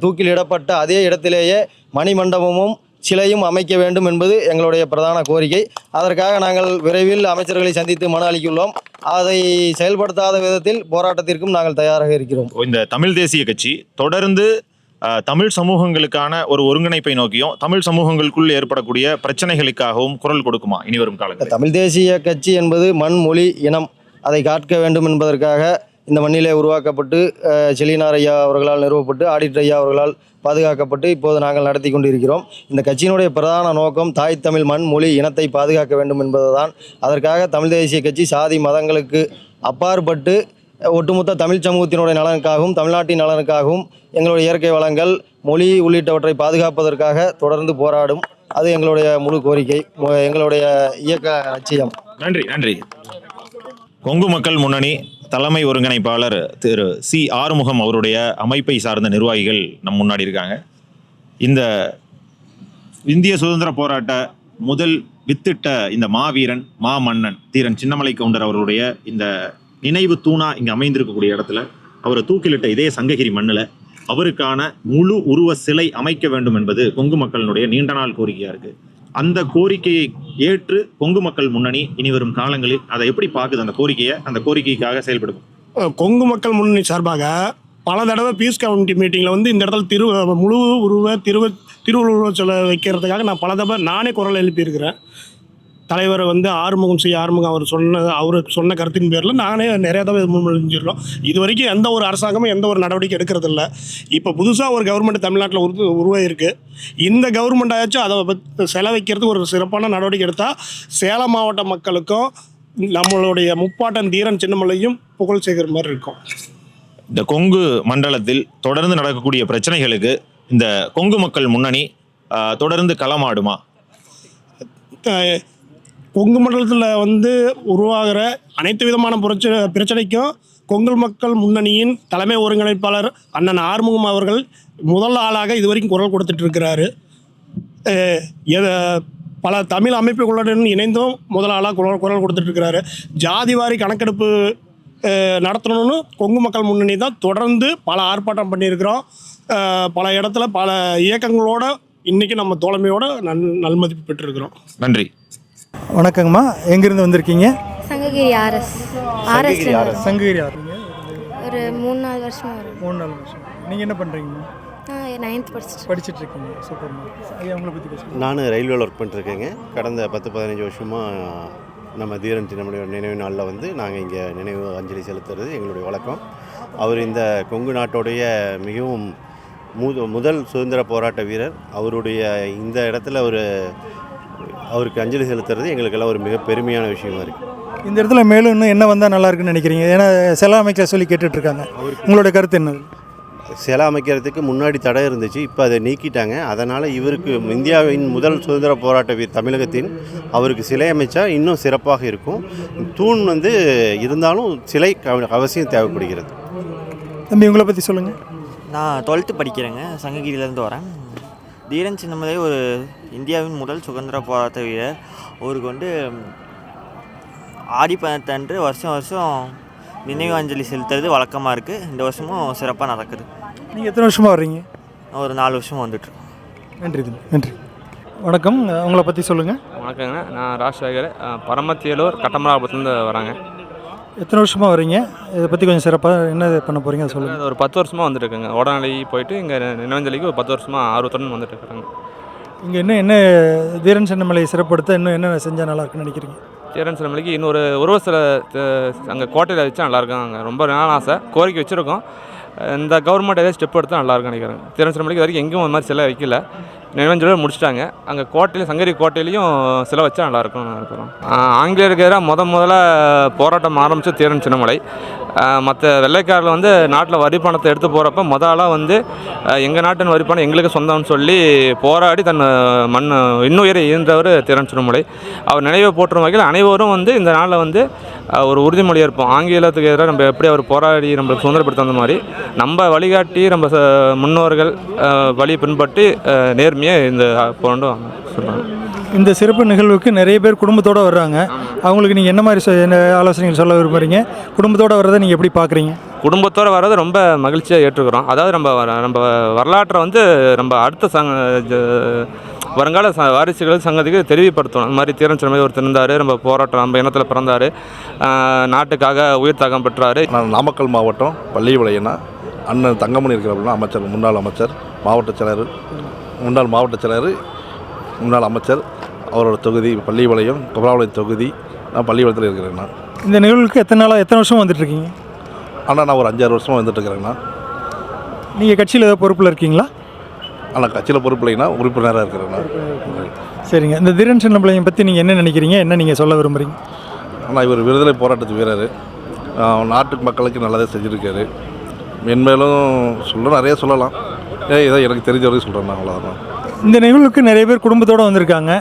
தூக்கிலிடப்பட்ட அதே இடத்திலேயே மணிமண்டபமும் சிலையும் அமைக்க வேண்டும் என்பது எங்களுடைய பிரதான கோரிக்கை. அதற்காக நாங்கள் விரைவில் அமைச்சர்களை சந்தித்து மனு அளித்துள்ளோம். அதை செயல்படுத்தாத விதத்தில் போராட்டத்திற்கும் நாங்கள் தயாராக இருக்கிறோம். இந்த தமிழ் தேசிய கட்சி தொடர்ந்து தமிழ் சமூகங்களுக்கான ஒரு ஒருங்கிணைப்பை நோக்கியும் தமிழ் சமூகங்களுக்குள் ஏற்படக்கூடிய பிரச்சனைகளுக்காகவும் குரல் கொடுக்குமா இனி வரும் காலத்தில்? தமிழ் தேசிய கட்சி என்பது மண், மொழி, இனம் அதை காக்க வேண்டும் என்பதற்காக இந்த மண்ணிலே உருவாக்கப்பட்டு செலினார் ஐயா அவர்களால் நிறுவப்பட்டு ஆடிட்டர் ஐயா அவர்களால் பாதுகாக்கப்பட்டு இப்போது நாங்கள் நடத்தி கொண்டு இருக்கிறோம். இந்த கட்சியினுடைய பிரதான நோக்கம் தாய் தமிழ் மண், மொழி, இனத்தை பாதுகாக்க வேண்டும் என்பதுதான். அதற்காக தமிழ் தேசிய கட்சி சாதி மதங்களுக்கு அப்பாற்பட்டு ஒட்டுமொத்த தமிழ் சமூகத்தினுடைய நலனுக்காகவும் தமிழ்நாட்டின் நலனுக்காகவும் எங்களுடைய இயற்கை வளங்கள், மொழி உள்ளிட்டவற்றை பாதுகாப்பதற்காக தொடர்ந்து போராடும். அது எங்களுடைய முழு கோரிக்கை, எங்களுடைய இயக்க லட்சியம். நன்றி. நன்றி. கொங்கு மக்கள் முன்னணி தலைமை ஒருங்கிணைப்பாளர் திரு சி ஆறுமுகம் அவருடைய அமைப்பை சார்ந்த நிர்வாகிகள் நம் முன்னாடி இருக்காங்க. இந்த இந்திய சுதந்திர போராட்ட முதல் வித்திட்ட இந்த மாவீரன் மாமன்னன் தீரன் சின்னமலை கவுண்டர் அவர்களுடைய இந்த நினைவு தூணா இங்கே அமைந்திருக்கக்கூடிய இடத்துல அவரை தூக்கிலிட்ட இதே சங்ககிரி மண்ணில் அவருக்கான முழு உருவ சிலை அமைக்க வேண்டும் என்பது கொங்கு மக்களினுடைய நீண்ட நாள் கோரிக்கையாக இருக்குது. அந்த கோரிக்கையை ஏற்று கொங்கு மக்கள் முன்னணி இனி வரும் காலங்களில் அதை எப்படி பார்க்குது? அந்த கோரிக்கையை அந்த கோரிக்கைக்காக செயல்படும் கொங்கு மக்கள் முன்னணி சார்பாக பல தடவை பீஸ் கவுண்டி மீட்டிங்கில் இந்த இடத்துல முழு உருவ திருவுருவ சிலை வைக்கிறதுக்காக நான் பல தடவை நானே குரல் எழுப்பியிருக்கிறேன். தலைவர் ஆறுமுகம் அவர் சொன்ன கருத்தின் பேரில் நானே நிறைய தடவை முன்மொழிஞ்சிடறோம். இது வரைக்கும் எந்த ஒரு அரசாங்கமும் எந்த ஒரு நடவடிக்கை எடுக்கிறதில்ல. இப்போ புதுசாக ஒரு கவர்மெண்ட் தமிழ்நாட்டில் உருவாயிருக்கு. இந்த கவர்மெண்ட் ஆச்சும் அதை செலவைக்கிறதுக்கு ஒரு சிறப்பான நடவடிக்கை எடுத்தால் சேலம் மாவட்ட மக்களுக்கும் நம்மளுடைய முப்பாட்டன் தீரன் சின்னமலையும் புகழ் சேர்க்கிற மாதிரி இருக்கும். இந்த கொங்கு மண்டலத்தில் தொடர்ந்து நடக்கக்கூடிய பிரச்சனைகளுக்கு இந்த கொங்கு மக்கள் முன்னணி தொடர்ந்து களமாடுமா? கொங்கு மண்டலத்தில் உருவாகிற அனைத்து விதமான பிரச்சனைக்கும் கொங்கு மக்கள் முன்னணியின் தலைமை ஒருங்கிணைப்பாளர் அண்ணன் ஆறுமுகம் அவர்கள் முதல் ஆளாக இதுவரைக்கும் குரல் கொடுத்துட்டு இருக்கிறாரு. பல தமிழ் அமைப்புகளுடன் இணைந்தும் முதல் ஆளாக குரல் கொடுத்துட்டு இருக்கிறாரு. ஜாதிவாரி கணக்கெடுப்பு நடத்தணும்னு கொங்கு மக்கள் முன்னணி தான் தொடர்ந்து பல ஆர்ப்பாட்டம் பண்ணியிருக்கிறோம். பல இடத்துல பல இயக்கங்களோட இன்றைக்கி நம்ம தோழமையோட நல்மதிப்பு பெற்றிருக்கிறோம். நன்றி. வணக்கங்கம்மா, எங்கேருந்து வந்திருக்கீங்க? சங்ககிரி ஆர்எஸ். சங்ககிரி ஒரு 3-4 வருஷமாக வரும். 3-4 வருஷம். நீங்கள் என்ன பண்ணுறீங்கம்மா? 9th படிச்சுட்டு இருக்கீங்க. சூப்பர்மா. ஐயா, உங்களை பற்றி பேசுங்க. நான் ரயில்வேல ஒர்க் பண்ணிட்டுருக்கேங்க. கடந்த 10-15 வருஷமாக நம்ம தீரன் சின்னமலையோட நினைவு நாளில் நாங்கள் இங்கே நினைவு அஞ்சலி செலுத்துறது எங்களுடைய வழக்கம். அவர் இந்த கொங்கு நாட்டோடைய மிகவும் முதல் சுதந்திர போராட்ட வீரர். அவருடைய இந்த இடத்துல அவருக்கு அஞ்சலி செலுத்துறது எங்களுக்கெல்லாம் ஒரு மிக பெருமையான விஷயமா இருக்குது. இந்த இடத்துல மேலும் இன்னும் என்ன வந்தால் நல்லா இருக்குன்னு நினைக்கிறீங்க? ஏன்னா சிலை அமைக்க சொல்லி கேட்டுட்ருக்காங்க. உங்களோட கருத்து என்னது? சிலை அமைக்கிறதுக்கு முன்னாடி தடை இருந்துச்சு, இப்போ அதை நீக்கிட்டாங்க. அதனால் இவருக்கு இந்தியாவின் முதல் சுதந்திர போராட்ட வீர் தமிழகத்தின் அவருக்கு சிலை அமைச்சா இன்னும் சிறப்பாக இருக்கும். தூண் இருந்தாலும் சிலை அவசியம் தேவைப்படுகிறது. தம்பி உங்களை பற்றி சொல்லுங்கள். நான் 12th படிக்கிறேங்க, சங்ககிரியிலேருந்து வரேன். தீரன் சின்னமலை ஒரு இந்தியாவின் முதல் சுதந்திர போராட்ட வீரர். அவருக்கு ஆடி 18 வருஷம் வருஷம் நினைவு அஞ்சலி செலுத்துறது வழக்கமாக இருக்குது. இந்த வருஷமும் சிறப்பாக நடக்குது. நீங்கள் எத்தனை வருஷமாக வர்றீங்க? ஒரு 4 வருஷமாக வந்துட்டுருக்கோம். நன்றி தம்பி, நன்றி. வணக்கம், உங்களை பற்றி சொல்லுங்கள். வணக்கங்க, நான் ராஜசேகர், பரமத்தியலூர் கட்டமராபுரத்துலேருந்து வராங்க. எத்தனை வருஷமாக வரீங்க? இதை பற்றி கொஞ்சம் சிறப்பாக என்ன பண்ண போகிறீங்க அதை சொல்லுங்கள். ஒரு 10 வருஷமாக வந்துட்டுருக்கேங்க. உடனடி போயிட்டு இங்கே நினைவஞ்சலிக்கு ஒரு 10 வருஷமாக ஆர்வத்துடன் வந்துட்டு இருக்காங்க. இங்கே இன்னும் என்ன தீரன் சின்னமலை சிறப்படுத்த இன்னும் என்ன செஞ்சால் நல்லா இருக்குன்னு நினைக்கிறீங்க? தீரன் சின்னமலைக்கு இன்னொரு உருவசில அங்கே கோட்டையில் வச்சா நல்லாயிருக்கும். அங்கே ரொம்ப நாள் ஆசை, கோரிக்கை வச்சுருக்கோம். இந்த கவர்மெண்ட் ஏதாவது ஸ்டெப் எடுத்தால் நல்லாயிருக்கும் நினைக்கிறேன். தீரன் சின்னமலைக்கு வரைக்கும் எங்கேயும் ஒரு மாதிரி சிலை வைக்கல, நினைவஞ்சலியோடு முடிச்சிட்டாங்க. அங்கே கோட்டையில் சங்ககிரி கோட்டையிலையும் சிலை வச்சா நல்லாயிருக்கும்னு நினைக்கிறோம். ஆங்கிலேயருக்கு எதிராக முதல்ல போராட்டம் ஆரம்பித்த தீரன் சின்னமலை. மற்ற வெள்ளைக்காரில் நாட்டில் வரி பணத்தை எடுத்து போகிறப்ப முதலாக எங்கள் நாட்டின் வரி பணம் எங்களுக்கு சொந்தம்னு சொல்லி போராடி தன் மண் இன்னுயிரை ஈன்றவர் தீரன் சின்னமலை. அவர் நினைவை போற்றும் வகையில் அனைவரும் இந்த நாளில் ஒரு உறுதிமொழி இருப்போம். ஆங்கிலத்துக்கு எதிராக நம்ம எப்படி அவர் போராடி நம்மளுக்கு சுதந்திரப்படுத்த அந்த மாதிரி நம்ம வழிகாட்டி நம்ம முன்னோர்கள் வழி பின்பற்றி நேர்மையை இந்த போராண்டு சொல்கிறாங்க. இந்த சிறப்பு நிகழ்வுக்கு நிறைய பேர் குடும்பத்தோடு வர்றாங்க. அவங்களுக்கு நீங்கள் என்ன மாதிரி என்ன ஆலோசனைகள் சொல்ல விரும்புகிறீங்க? குடும்பத்தோடு வர்றதை நீங்கள் எப்படி பார்க்குறீங்க? குடும்பத்தோடு வர்றது ரொம்ப மகிழ்ச்சியாக ஏற்றுக்கிறோம். அதாவது நம்ம வரலாற்றை நம்ம அடுத்த வருங்கால வாரிசுகள் சங்கதிக்கு தெளிவுபடுத்தணும். இந்த மாதிரி தீரன் சின்னமலை ஒருத்தர் இருந்தார், நம்ம போராட்டம் நம்ம இனத்தில் பிறந்தார், நாட்டுக்காக உயிர் தியாகம் பெற்றார். நான் நாமக்கல் மாவட்டம் பள்ளிப்பாளையம்னா அண்ணன் தங்கமணி இருக்கிற அமைச்சர், முன்னாள் அமைச்சர், மாவட்ட செயலர், முன்னாள் மாவட்ட செயலர், முன்னாள் அமைச்சர், அவரோட தொகுதி பள்ளிப்பாளையம், குமராபாளையம் தொகுதி. நான் பள்ளிப்பாளையத்தில் இருக்கிறேங்கண்ணா. இந்த நிகழ்வுக்கு எத்தனை வருஷம் வந்துட்டுருக்கீங்க? ஆனால் நான் ஒரு 5-6 வருஷமாக வந்துட்டுருக்கிறேங்கண்ணா. நீங்கள் கட்சியில் ஏதோ பொறுப்பில் இருக்கீங்களா? ஆனால் கட்சியில் பொறுப்பு இல்லைங்கன்னா உறுப்பினராக இருக்கிறேங்கண்ணா. சரிங்க, இந்த தீரன் சின்னமலையை பற்றி நீங்கள் என்ன நினைக்கிறீங்க, என்ன நீங்கள் சொல்ல விரும்புகிறீங்க? ஆனால் இவர் விடுதலை போராட்டத்து வீரர், நாட்டு மக்களுக்கு நல்லதே செஞ்சுருக்காரு. மென்மேலும் நிறைய சொல்லலாம், ஏதோ எனக்கு தெரிஞ்ச வரைக்கும் சொல்கிறேன். அவ்வளோதான். இந்த நிகழ்வுக்கு நிறைய பேர் குடும்பத்தோடு வந்திருக்காங்க.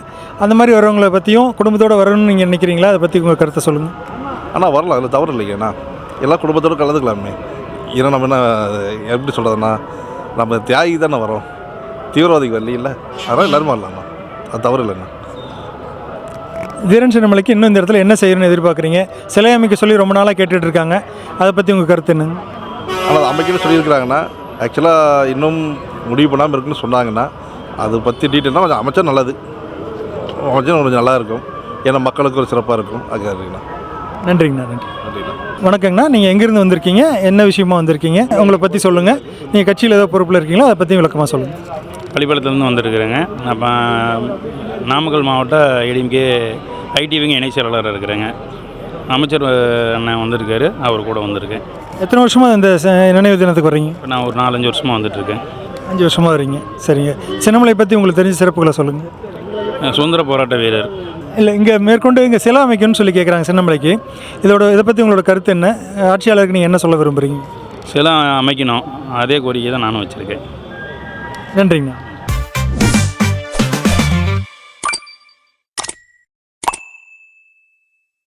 அந்த மாதிரி வரவங்களை பற்றியும் குடும்பத்தோடு வரணும்னு நீங்கள் நினைக்கிறீங்களா? அதை பற்றி உங்கள் கருத்தை சொல்லுங்கள். ஆனால் வரலாம், அதில் தவறு இல்லைங்கண்ணா. எல்லாம் குடும்பத்தோடு கலந்துக்கலாமே. ஏன்னா நம்ம என்ன எப்படி சொல்கிறதுண்ணா, நம்ம தியாகி தானே வரோம், தீவிரவாதிக்கு வரல இல்லை. அதனால் எல்லோரும் வரலாம்ண்ணா, அது தவறு இல்லைண்ணா. தீரன் சின்னமலைக்கு இன்னும் இந்த இடத்துல என்ன செய்யணும்னு எதிர்பார்க்குறீங்க? சிலை அமைக்க சொல்லி ரொம்ப நாளாக கேட்டுட்டு இருக்காங்க, அதை பற்றி உங்கள் கருத்து என்னங்க? ஆனால் அமைக்கணும்னு சொல்லியிருக்கிறாங்கன்னா, ஆக்சுவலாக இன்னும் முடிவு பண்ணாமல் இருக்குன்னு சொன்னாங்கன்னா, அதை பற்றி டீட்டெயிலாக கொஞ்சம் அமைச்சா நல்லது. அமைச்சா கொஞ்சம் நல்லா இருக்கும், ஏன்னா மக்களுக்கு ஒரு சிறப்பாக இருக்கும். அதுக்காக இருக்குண்ணா. நன்றிங்கண்ணா. நன்றி. நன்றிண்ணா. வணக்கங்கண்ணா, நீங்கள் எங்கேருந்து வந்திருக்கீங்க, என்ன விஷயமா வந்திருக்கீங்க, உங்களை பற்றி சொல்லுங்கள். நீங்கள் கட்சியில் ஏதோ பொறுப்பில் இருக்கீங்களோ அதை பற்றி விளக்கமாக சொல்லுங்கள். பள்ளிப்பாளையத்துலேருந்து வந்திருக்கிறேங்க. அப்போ நாமக்கல் மாவட்ட ஏடிஎம்கே ஐடிவிங்க இணை செயலாளராக இருக்கிறேங்க. அமைச்சர் அண்ணன் வந்திருக்காரு, அவர் கூட வந்திருக்கேன். எத்தனை வருஷமாக இந்த நினைவு தினத்துக்கு வர்றீங்க? நான் ஒரு 4-5 வருஷமாக வந்துட்டுருக்கேன். 5 வருஷமாக வரீங்க. சரிங்க, சின்னமலை பற்றி உங்களுக்கு தெரிஞ்ச சிறப்புகளை சொல்லுங்கள். சுதந்திர போராட்ட வீரர். இல்லை, இங்கே மேற்கொண்டு இங்கே சிலை அமைக்கணும்னு சொல்லி கேட்குறாங்க சின்னமலைக்கு. இதை பற்றி உங்களோட கருத்து என்ன? ஆட்சியாளருக்கு நீங்கள் என்ன சொல்ல விரும்புகிறீங்க? சிலை அமைக்கணும், அதே கோரிக்கை தான் நானும் வச்சுருக்கேன். நன்றிங்கண்ணா.